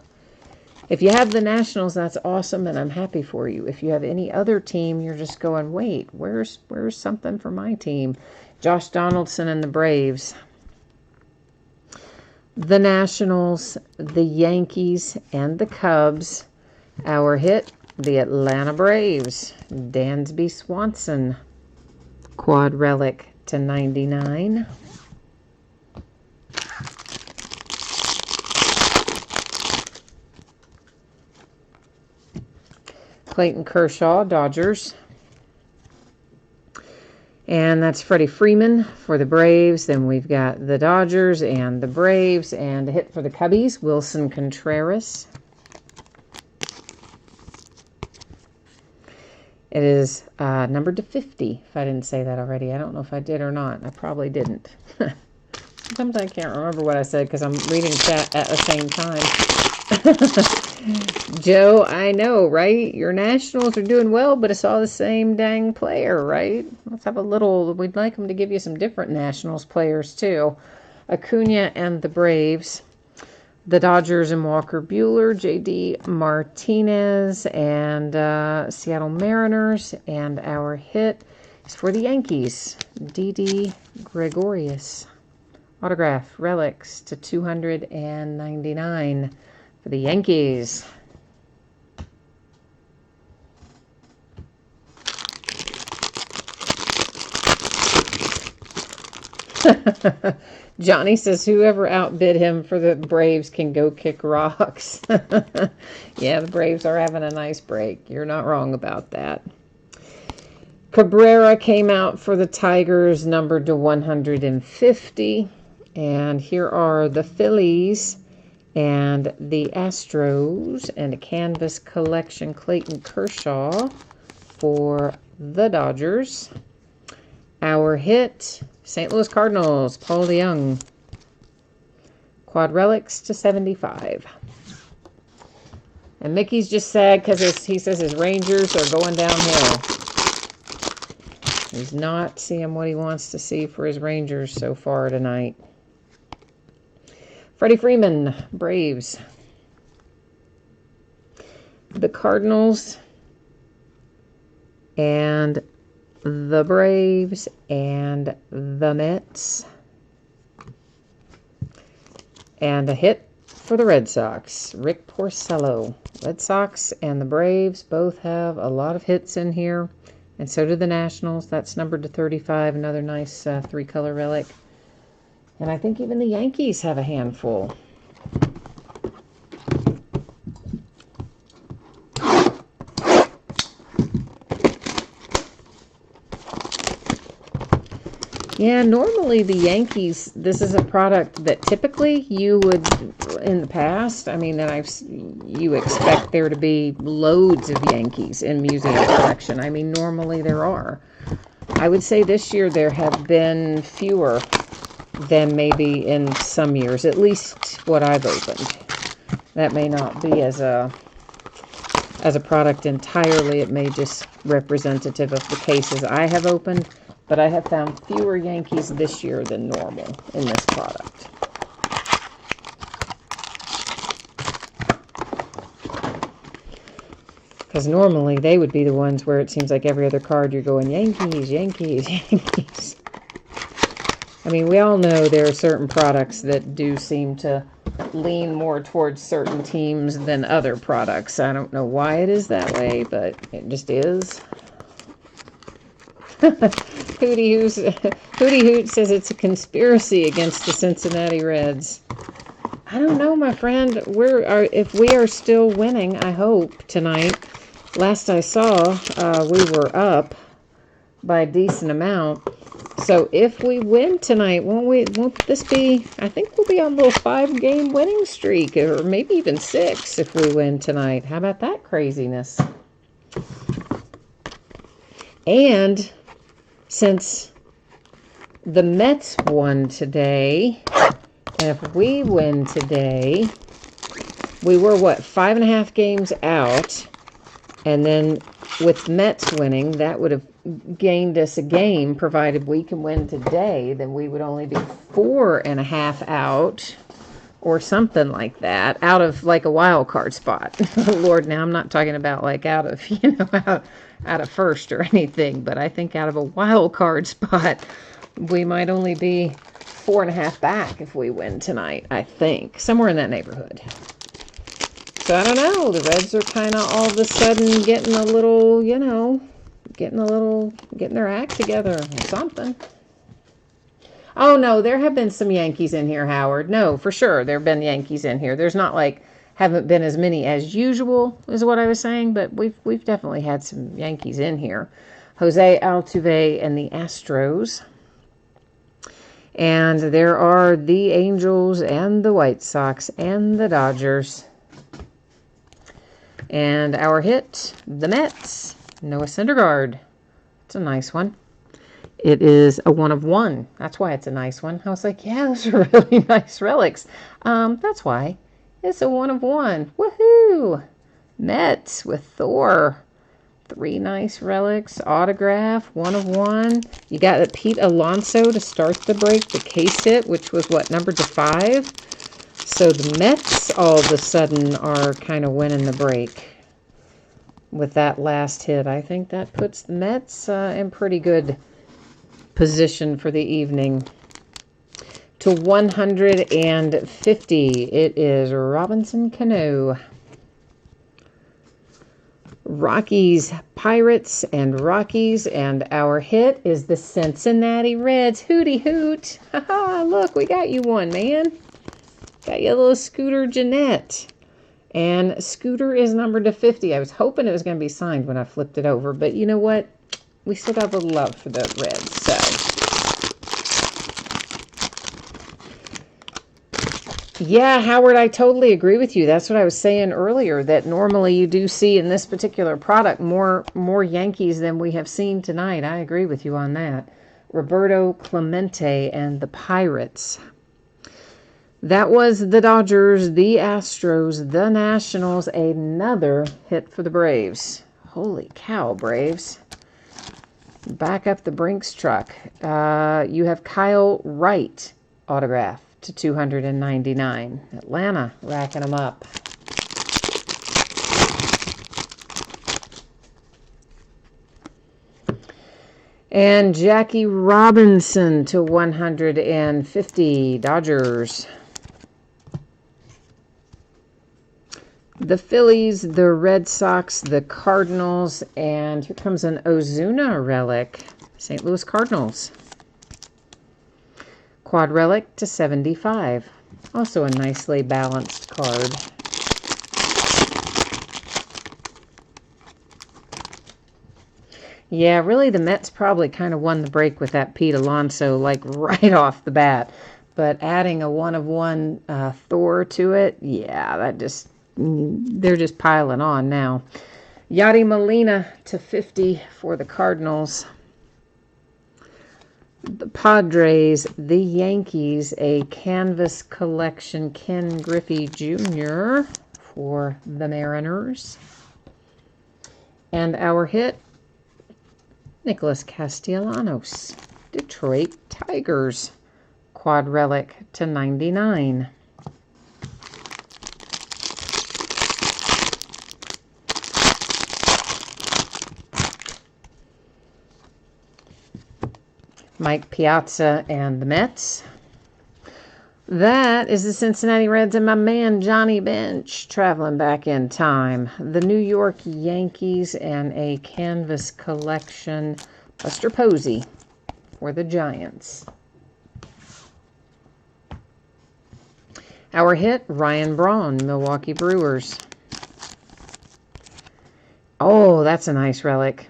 If you have the Nationals, that's awesome, and I'm happy for you. If you have any other team, you're just going, wait, where's something for my team? Josh Donaldson and the Braves. The Nationals, the Yankees, and the Cubs. Our hit, the Atlanta Braves. Dansby Swanson. Quad relic to 99. Clayton Kershaw, Dodgers. And that's Freddie Freeman for the Braves. Then we've got the Dodgers and the Braves. And a hit for the Cubbies, Wilson Contreras. It is numbered to 50, if I didn't say that already. I don't know if I did or not. I probably didn't. Sometimes I can't remember what I said because I'm reading chat at the same time. Joe, I know, right? Your Nationals are doing well, but it's all the same dang player, right? Let's have a little, we'd like them to give you some different Nationals players, too. Acuna and the Braves. The Dodgers and Walker Buehler, J.D. Martinez, and Seattle Mariners. And our hit is for the Yankees, Didi Gregorius. Autograph relics to 299 for the Yankees. Johnny says whoever outbid him for the Braves can go kick rocks. Yeah, the Braves are having a nice break. You're not wrong about that. Cabrera came out for the Tigers, numbered to 150. And here are the Phillies and the Astros and a canvas collection, Clayton Kershaw for the Dodgers. Our hit, St. Louis Cardinals, Paul DeYoung. Quad relics to 75. And Mickey's just sad because he says his Rangers are going downhill. He's not seeing what he wants to see for his Rangers so far tonight. Freddie Freeman, Braves. The Cardinals and the Braves and the Mets. And a hit for the Red Sox, Rick Porcello. Red Sox and the Braves both have a lot of hits in here. And so do the Nationals. That's numbered to 35, another nice three-color relic. And I think even the Yankees have a handful. Yeah, normally the Yankees, this is a product that typically you would, in the past, I mean, you expect there to be loads of Yankees in museum collection. I mean, normally there are. I would say this year there have been fewer than maybe in some years, at least what I've opened. That may not be as a product entirely. It may just representative of the cases I have opened. But I have found fewer Yankees this year than normal in this product. Because normally they would be the ones where it seems like every other card you're going, Yankees, Yankees, Yankees. I mean, we all know there are certain products that do seem to lean more towards certain teams than other products. I don't know why it is that way, but it just is. Hootie Hoot says it's a conspiracy against the Cincinnati Reds. I don't know, my friend. If we are still winning, I hope, tonight. Last I saw, we were up by a decent amount. So if we win tonight, won't this be, I think we'll be on a little 5-game winning streak, or maybe even 6 if we win tonight. How about that craziness? And since the Mets won today, and if we win today, we were, 5.5 games out, and then with Mets winning, that would have gained us a game, provided we can win today, then we would only be 4.5 out, or something like that, out of like a wild card spot. Lord, now I'm not talking about like out of, out of first or anything, but I think out of a wild card spot, we might only be 4.5 back if we win tonight, I think. Somewhere in that neighborhood. So I don't know. The Reds are kind of all of a sudden getting a little, getting their act together or something. Oh, no, there have been some Yankees in here, Howard. No, for sure, there have been Yankees in here. There's not like, haven't been as many as usual, is what I was saying, but we've definitely had some Yankees in here. Jose Altuve and the Astros. And there are the Angels and the White Sox and the Dodgers. And our hit, the Mets, Noah Syndergaard. It's a nice one. It is a 1 of 1. That's why it's a nice one. I was like, yeah, those are really nice relics. That's why. It's a 1 of 1. Woohoo! Mets with Thor. 3 nice relics. Autograph. 1 of 1. You got Pete Alonso to start the break. The case hit, which was numbered to 5. So the Mets all of a sudden are kind of winning the break with that last hit. I think that puts the Mets in pretty good position for the evening. To 150, it is Robinson Cano. Rockies, Pirates, and Rockies, and our hit is the Cincinnati Reds. Hootie Hoot! Haha, look, we got you one, man. Got you a little Scooter Jeanette. And Scooter is numbered to 50. I was hoping it was going to be signed when I flipped it over, but you know what? We still got a little love for the Reds, so. Yeah, Howard, I totally agree with you. That's what I was saying earlier, that normally you do see in this particular product more Yankees than we have seen tonight. I agree with you on that. Roberto Clemente and the Pirates. That was the Dodgers, the Astros, the Nationals. Another hit for the Braves. Holy cow, Braves. Back up the Brinks truck. You have Kyle Wright autograph to 299. Atlanta racking them up. And Jackie Robinson to 150. Dodgers. The Phillies, the Red Sox, the Cardinals, and here comes an Ozuna relic. St. Louis Cardinals. Quad relic to 75. Also a nicely balanced card. Yeah, really the Mets probably kind of won the break with that Pete Alonso, like right off the bat. But adding a one-of-one Thor to it, yeah, they're just piling on now. Yadi Molina to 50 for the Cardinals. The Padres, the Yankees, a canvas collection, Ken Griffey Jr. for the Mariners. And our hit, Nicholas Castellanos, Detroit Tigers, quad relic to 99. Mike Piazza and the Mets. That is the Cincinnati Reds and my man Johnny Bench traveling back in time. The New York Yankees and a canvas collection, Buster Posey for the Giants. Our hit, Ryan Braun, Milwaukee Brewers. Oh, that's a nice relic.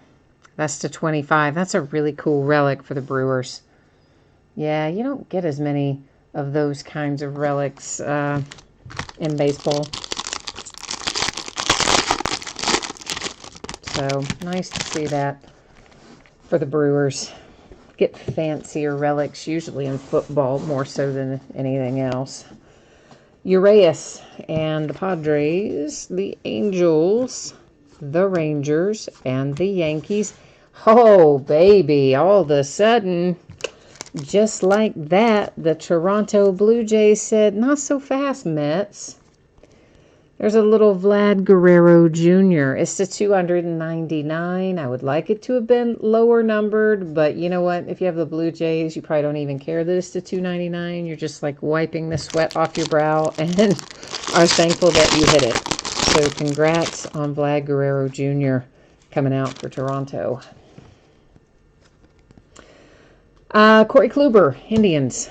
That's to 25. That's a really cool relic for the Brewers. Yeah, you don't get as many of those kinds of relics in baseball. So, nice to see that for the Brewers. Get fancier relics, usually in football, more so than anything else. Urias and the Padres, the Angels, the Rangers, and the Yankees. Oh, baby, all of a sudden, just like that, the Toronto Blue Jays said, not so fast, Mets. There's a little Vlad Guerrero Jr. It's to 299. I would like it to have been lower numbered, but you know what? If you have the Blue Jays, you probably don't even care that it's to 299. You're just like wiping the sweat off your brow and are thankful that you hit it. So congrats on Vlad Guerrero Jr. coming out for Toronto. Corey Kluber, Indians.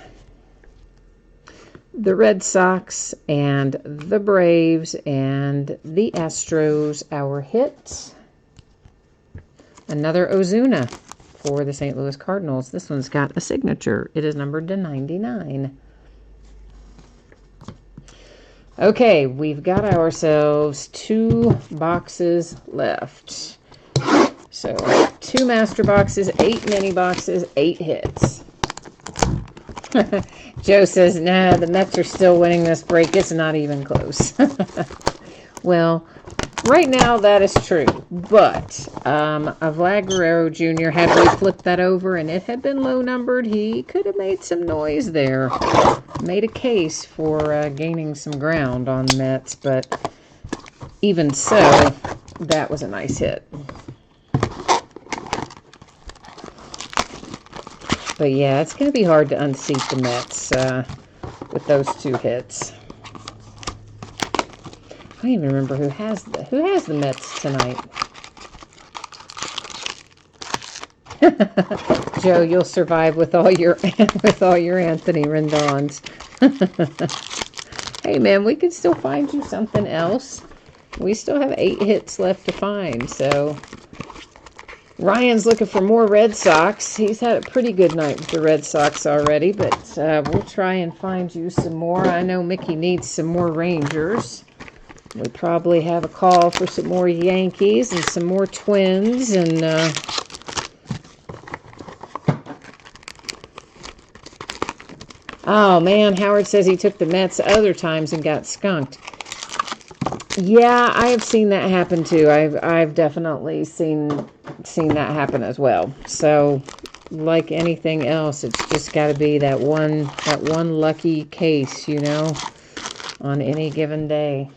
The Red Sox and the Braves and the Astros, our hit. Another Ozuna for the St. Louis Cardinals. This one's got a signature. It is numbered to 99. Okay, we've got ourselves 2 boxes left. So, 2 master boxes, 8 mini boxes, 8 hits. Joe says, nah, the Mets are still winning this break. It's not even close. Well, right now that is true. But a Vlad Guerrero Jr., had we flipped that over and it had been low numbered, he could have made some noise there. Made a case for gaining some ground on the Mets. But even so, that was a nice hit. But yeah, it's going to be hard to unseat the Mets with those 2 hits. I don't even remember who has the Mets tonight. Joe, you'll survive with all your Anthony Rendons. Hey man, we could still find you something else. We still have 8 hits left to find, so Ryan's looking for more Red Sox. He's had a pretty good night with the Red Sox already, but we'll try and find you some more. I know Mickey needs some more Rangers. We probably have a call for some more Yankees and some more Twins. And Oh, man, Howard says he took the Mets other times and got skunked. Yeah, I have seen that happen too. I've definitely seen that happen as well. So, like anything else, it's just got to be that one lucky case, on any given day.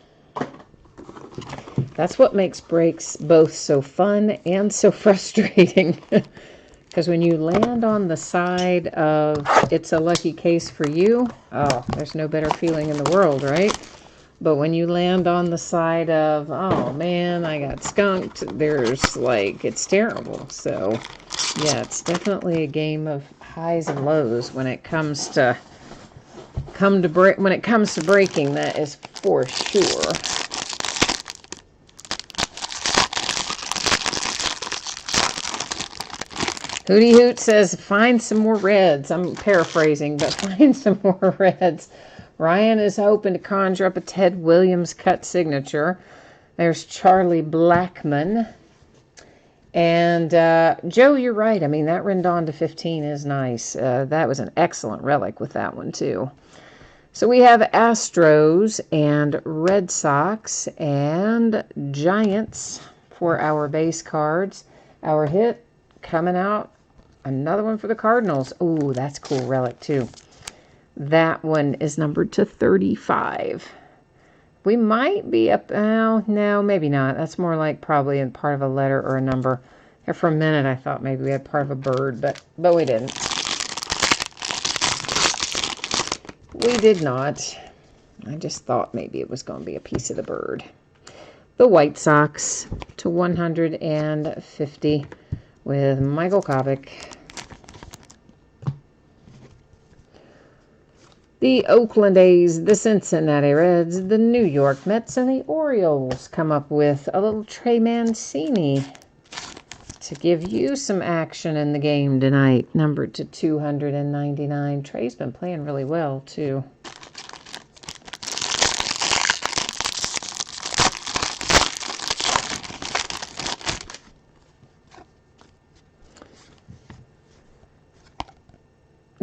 That's what makes breaks both so fun and so frustrating. Because when you land on the side of it's a lucky case for you, oh, there's no better feeling in the world, right? But when you land on the side of, oh man, I got skunked, there's it's terrible. So, yeah, it's definitely a game of highs and lows when it comes to breaking, that is for sure. Hootie Hoot says, find some more reds. I'm paraphrasing, but find some more reds. Ryan is hoping to conjure up a Ted Williams cut signature. There's Charlie Blackmon. And Joe, you're right. I mean, that Rendon to 15 is nice. That was an excellent relic with that one, too. So we have Astros and Red Sox and Giants for our base cards. Our hit coming out, another one for the Cardinals. Ooh, that's a cool relic, too. That one is numbered to 35. We might be up, oh, no, maybe not. That's more like probably in part of a letter or a number. There for a minute, I thought maybe we had part of a bird, but we didn't. We did not. I just thought maybe it was going to be a piece of the bird. The White Sox to 150 with Michael Kopech. The Oakland A's, the Cincinnati Reds, the New York Mets, and the Orioles come up with a little Trey Mancini to give you some action in the game tonight, numbered to 299. Trey's been playing really well, too.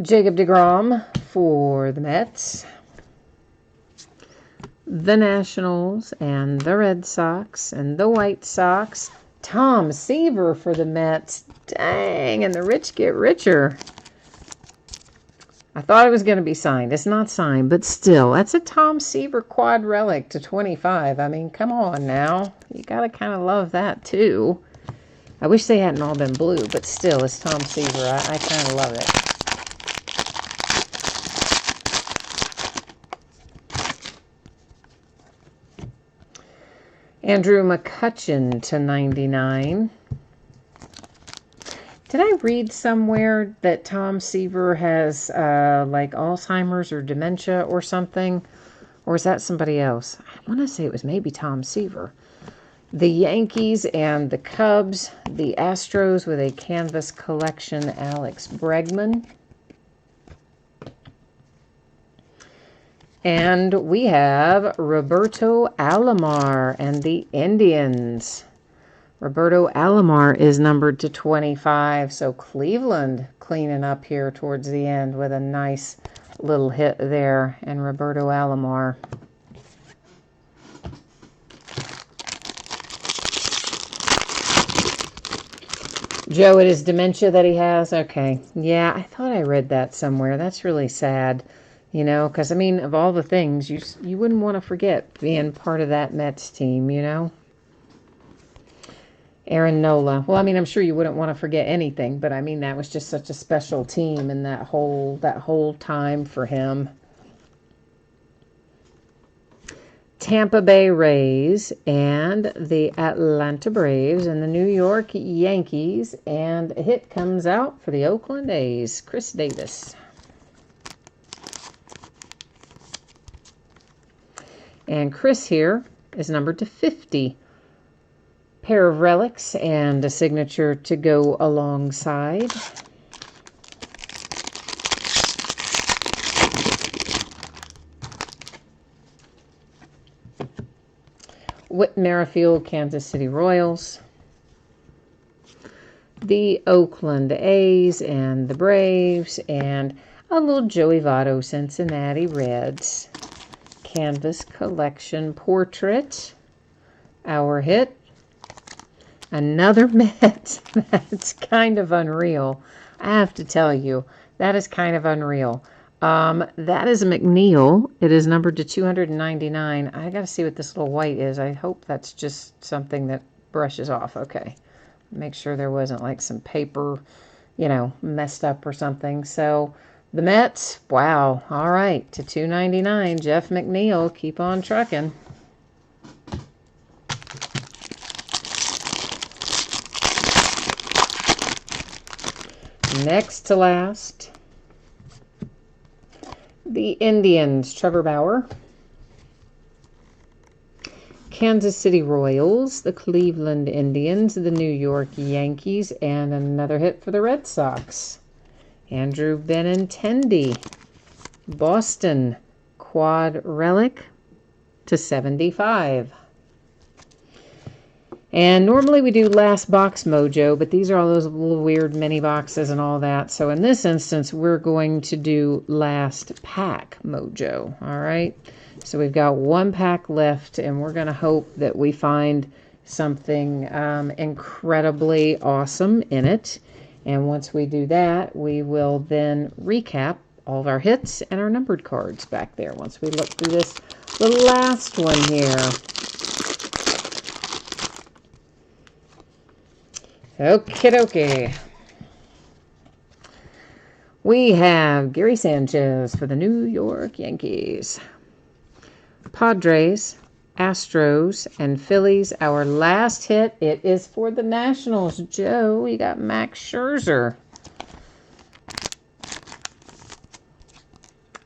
Jacob deGrom for the Mets, the Nationals, and the Red Sox, and the White Sox. Tom Seaver for the Mets. Dang, and the rich get richer. I thought it was going to be signed. It's not signed, but still, that's a Tom Seaver quad relic to 25. I mean, come on now. You got to kind of love that, too. I wish they hadn't all been blue, but still, it's Tom Seaver. I kind of love it. Andrew McCutchen to 99. Did I read somewhere that Tom Seaver has Alzheimer's or dementia or something? Or is that somebody else? I want to say it was maybe Tom Seaver. The Yankees and the Cubs. The Astros with a canvas collection, Alex Bregman. And we have Roberto Alomar and the Indians. Roberto Alomar is numbered to 25. So Cleveland cleaning up here towards the end with a nice little hit there. And Roberto Alomar. Joe, it is dementia that he has? Okay. Yeah, I thought I read that somewhere. That's really sad. Because, I mean, of all the things, you wouldn't want to forget being part of that Mets team, Aaron Nola. Well, I mean, I'm sure you wouldn't want to forget anything, but I mean, that was just such a special team and that whole time for him. Tampa Bay Rays and the Atlanta Braves and the New York Yankees. And a hit comes out for the Oakland A's, Chris Davis. And Chris here is numbered to 50. Pair of relics and a signature to go alongside. Whit Merrifield, Kansas City Royals. The Oakland A's and the Braves. And A little Joey Votto Cincinnati Reds Canvas Collection Portrait. Our hit. Another Met. That's kind of unreal. I have to tell you, that is kind of unreal. That is a McNeil. It is numbered to 299. I got to see what this little white is. I hope that's just something that brushes off. Okay. Make sure there wasn't like some paper, messed up or something. So the Mets, wow. All right, to 299. Jeff McNeil, keep on trucking. Next to last, the Indians, Trevor Bauer. Kansas City Royals, the Cleveland Indians, the New York Yankees, and another hit for the Red Sox. Andrew Benintendi, Boston, Quad Relic to 75. And normally we do last box mojo, but these are all those little weird mini boxes and all that. So in this instance, we're going to do last pack mojo. All right. So we've got one pack left, and we're going to hope that we find something incredibly awesome in it. And once we do that, we will then recap all of our hits and our numbered cards back there once we look through this, the last one here. Okie dokie. We have Gary Sanchez for the New York Yankees. Padres, Astros, and Phillies. Our last hit, it is for the Nationals. Joe, we got Max Scherzer.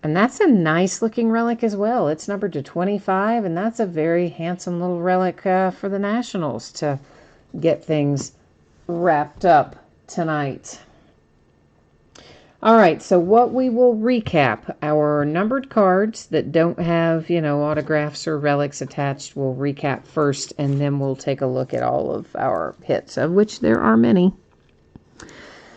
And that's a nice looking relic as well. It's numbered to 25, and that's a very handsome little relic for the Nationals to get things wrapped up tonight. All right, so what we will recap, our numbered cards that don't have, autographs or relics attached, we'll recap first, and then we'll take a look at all of our hits, of which there are many.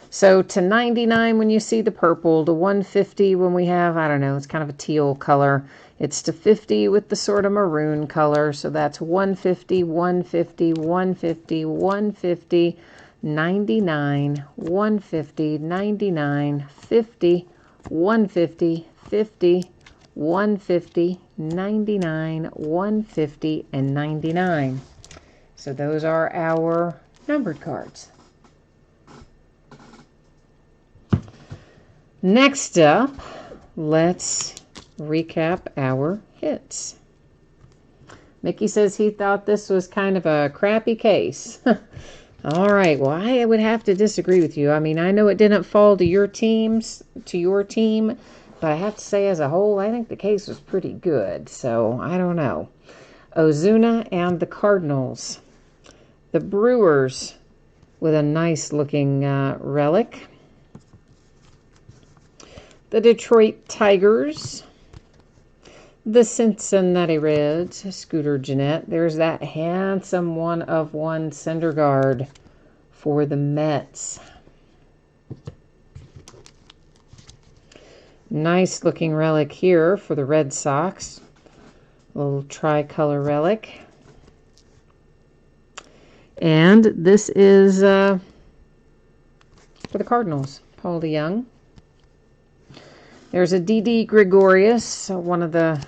So to 99 when you see the purple, to 150 when we have, I don't know, it's kind of a teal color. It's to 50 with the sort of maroon color, so that's 150, 150, 150, 150, 99, 150, 99, 50, 150, 50, 150, 99, 150, and 99. So those are our numbered cards. Next up, let's recap our hits. Mickey says he thought this was kind of a crappy case. All right, well, I would have to disagree with you. I mean, I know it didn't fall to your team, but I have to say as a whole, I think the case was pretty good. So, I don't know. Ozuna and the Cardinals. The Brewers with a nice looking relic. The Detroit Tigers. The Cincinnati Reds, Scooter Gennett. There's that handsome 1/1 Syndergaard for the Mets. Nice looking relic here for the Red Sox. A little tricolor relic. And this is for the Cardinals, Paul DeJong. There's a Didi Gregorius, one of the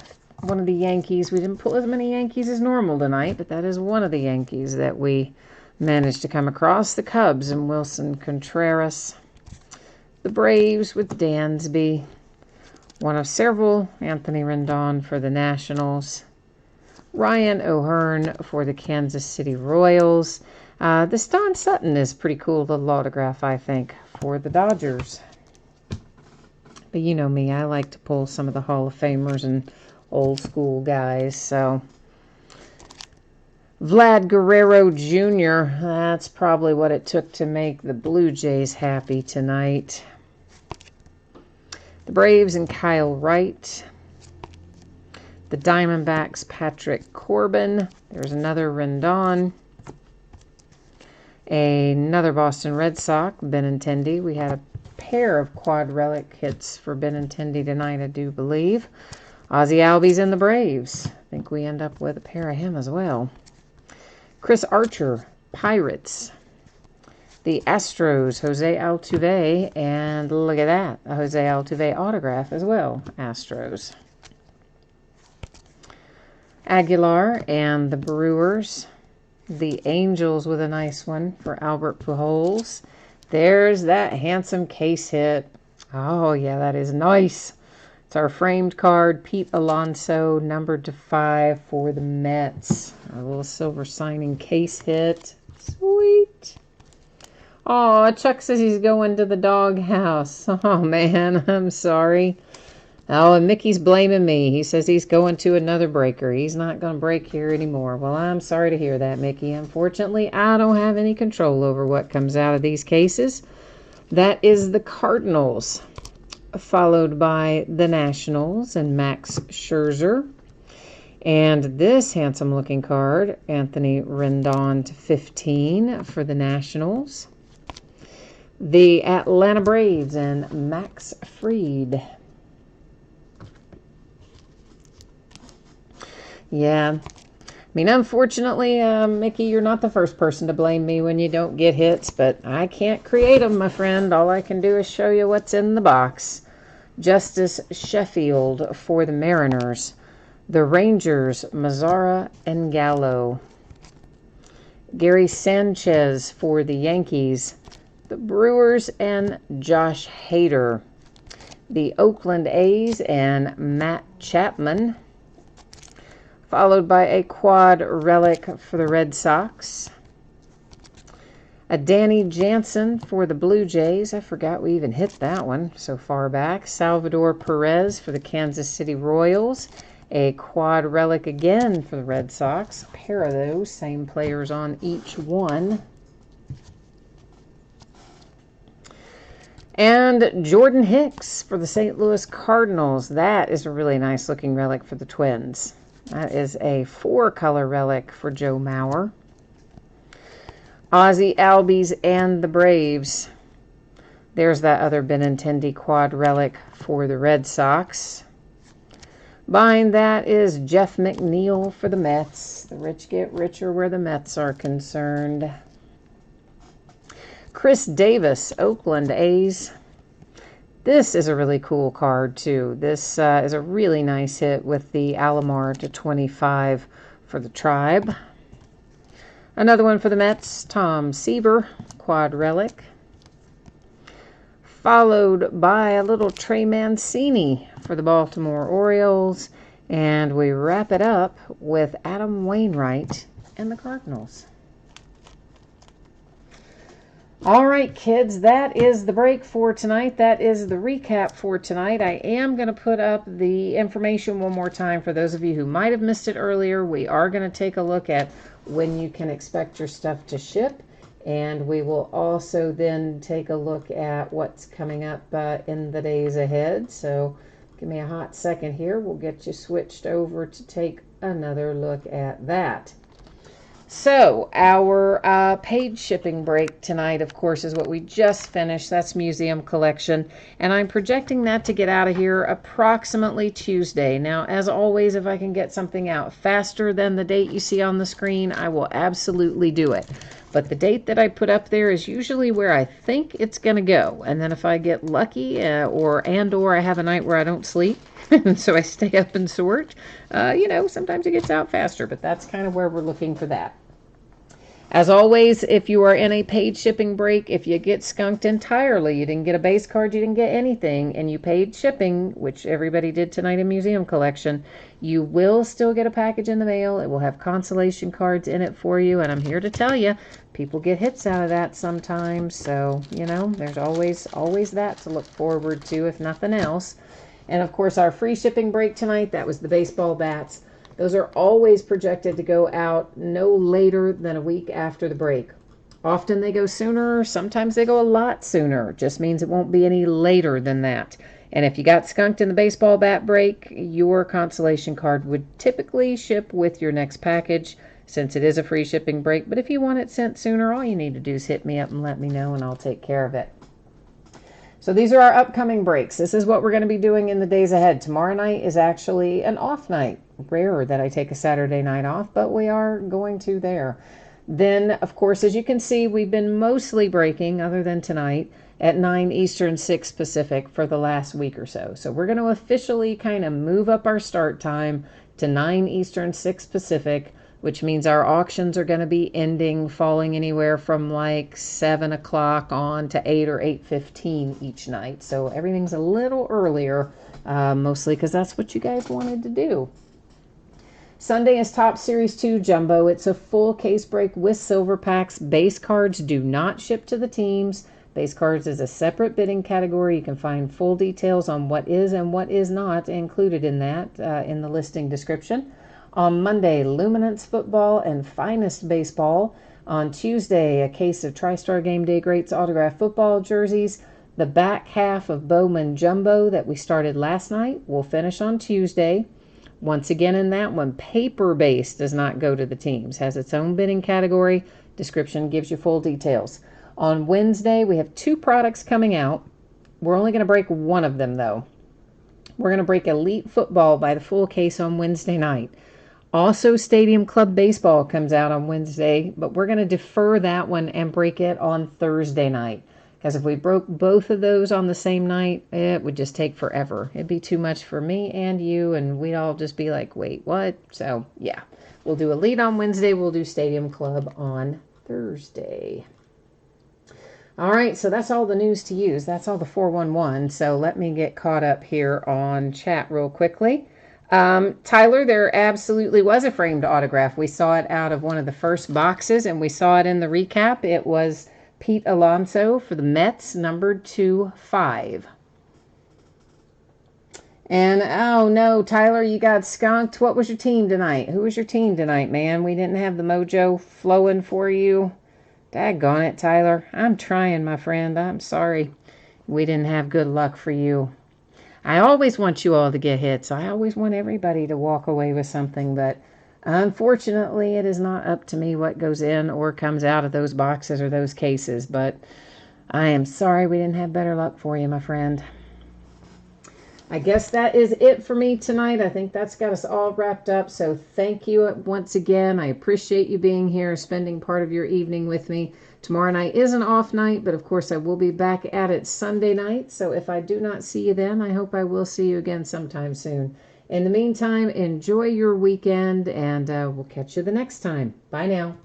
Yankees. We didn't pull as many Yankees as normal tonight, but that is one of the Yankees that we managed to come across. The Cubs and Wilson Contreras. The Braves with Dansby. One of several, Anthony Rendon for the Nationals. Ryan O'Hearn for the Kansas City Royals. This Don Sutton is pretty cool little autograph, I think, for the Dodgers. But you know me, I like to pull some of the Hall of Famers and old school guys. So Vlad Guerrero Jr., that's probably what it took to make the Blue Jays happy tonight. The Braves and Kyle Wright. The Diamondbacks, Patrick Corbin. There's another Rendon. Another Boston Red Sox, Benintendi. We had a pair of quad relic hits for Benintendi tonight, I do believe. Ozzie Albies and the Braves. I think we end up with a pair of him as well. Chris Archer, Pirates. The Astros, Jose Altuve, and look at that, a Jose Altuve autograph as well, Astros. Aguilar and the Brewers. The Angels with a nice one for Albert Pujols. There's that handsome case hit. Oh, yeah, that is nice. It's our framed card, Pete Alonso, numbered to 5 for the Mets. Our little silver signing case hit. Sweet. Oh, Chuck says he's going to the doghouse. Oh, man, I'm sorry. Oh, and Mickey's blaming me. He says he's going to another breaker. He's not going to break here anymore. Well, I'm sorry to hear that, Mickey. Unfortunately, I don't have any control over what comes out of these cases. That is the Cardinals, followed by the Nationals and Max Scherzer. And this handsome-looking card, Anthony Rendon to 15 for the Nationals. The Atlanta Braves and Max Fried. Yeah. I mean, unfortunately, Mickey, you're not the first person to blame me when you don't get hits, but I can't create them, my friend. All I can do is show you what's in the box. Justice Sheffield for the Mariners. The Rangers, Mazzara and Gallo. Gary Sanchez for the Yankees. The Brewers and Josh Hader. The Oakland A's and Matt Chapman. Followed by a quad relic for the Red Sox. A Danny Jansen for the Blue Jays. I forgot we even hit that one so far back. Salvador Perez for the Kansas City Royals. A quad relic again for the Red Sox. A pair of those, same players on each one. And Jordan Hicks for the St. Louis Cardinals. That is a really nice looking relic for the Twins. That is a 4-color relic for Joe Mauer. Ozzie Albies and the Braves. There's that other Benintendi quad relic for the Red Sox. Behind that is Jeff McNeil for the Mets. The rich get richer where the Mets are concerned. Chris Davis, Oakland A's. This is a really cool card, too. This is a really nice hit with the Alomar to 25 for the Tribe. Another one for the Mets, Tom Seaver, quad relic. Followed by a little Trey Mancini for the Baltimore Orioles. And we wrap it up with Adam Wainwright and the Cardinals. All right, kids, that is the break for tonight. That is the recap for tonight. I am going to put up the information one more time for those of you who might have missed it earlier. We are going to take a look at when you can expect your stuff to ship, and we will also then take a look at what's coming up in the days ahead. So give me a hot second here. We'll get you switched over to take another look at that. So our paid shipping break tonight, of course, is what we just finished. That's Museum Collection. And I'm projecting that to get out of here approximately Tuesday. Now, as always, if I can get something out faster than the date you see on the screen, I will absolutely do it. But the date that I put up there is usually where I think it's going to go. And then if I get lucky or I have a night where I don't sleep, and so I stay up and sort, sometimes it gets out faster. But that's kind of where we're looking for that. As always, if you are in a paid shipping break, if you get skunked entirely, you didn't get a base card, you didn't get anything, and you paid shipping, which everybody did tonight in Museum Collection, you will still get a package in the mail. It will have consolation cards in it for you, and I'm here to tell you, people get hits out of that sometimes, so, there's always that to look forward to, if nothing else. And, of course, our free shipping break tonight, that was the baseball bats. Those are always projected to go out no later than a week after the break. Often they go sooner, sometimes they go a lot sooner. It just means it won't be any later than that. And if you got skunked in the baseball bat break, your consolation card would typically ship with your next package since it is a free shipping break. But if you want it sent sooner, all you need to do is hit me up and let me know and I'll take care of it. So these are our upcoming breaks. This is what we're going to be doing in the days ahead. Tomorrow night is actually an off night. Rare that I take a Saturday night off, but we are going to there. Then, of course, as you can see, we've been mostly breaking, other than tonight, at 9 Eastern, 6 Pacific for the last week or so. So we're going to officially kind of move up our start time to 9 Eastern, 6 Pacific, which means our auctions are going to be ending, falling anywhere from like 7 o'clock on to 8 or 8:15 each night. So everything's a little earlier, mostly because that's what you guys wanted to do. Sunday is Topps Series 2 Jumbo. It's a full case break with silver packs. Base cards do not ship to the teams. Base cards is a separate bidding category. You can find full details on what is and what is not included in that in the listing description. On Monday, Luminance Football and Finest Baseball. On Tuesday, a case of TriStar Game Day Greats autographed football jerseys. The back half of Bowman Jumbo that we started last night will finish on Tuesday. Once again, in that one, paper base does not go to the teams. Has its own bidding category. Description gives you full details. On Wednesday, we have 2 products coming out. We're only going to break one of them, though. We're going to break Elite Football by the full case on Wednesday night. Also, Stadium Club Baseball comes out on Wednesday, but we're going to defer that one and break it on Thursday night. Because if we broke both of those on the same night, it would just take forever. It'd be too much for me and you, and we'd all just be like, wait, what? So, yeah. We'll do Elite on Wednesday. We'll do Stadium Club on Thursday. All right, so that's all the news to use. That's all the 411. So let me get caught up here on chat real quickly. Tyler, there absolutely was a framed autograph. We saw it out of one of the first boxes, and we saw it in the recap. It was Pete Alonso for the Mets, numbered 2/5. And, oh no, Tyler, you got skunked. What was your team tonight? Who was your team tonight, man? We didn't have the mojo flowing for you. Daggone it, Tyler. I'm trying, my friend. I'm sorry. We didn't have good luck for you. I always want you all to get hits. I always want everybody to walk away with something, but unfortunately, it is not up to me what goes in or comes out of those boxes or those cases, but I am sorry we didn't have better luck for you, my friend. I guess that is it for me tonight. I think that's got us all wrapped up, so thank you once again. I appreciate you being here, spending part of your evening with me. Tomorrow night is an off night, but of course I will be back at it Sunday night. So if I do not see you then, I hope I will see you again sometime soon. In the meantime, enjoy your weekend, and we'll catch you the next time. Bye now.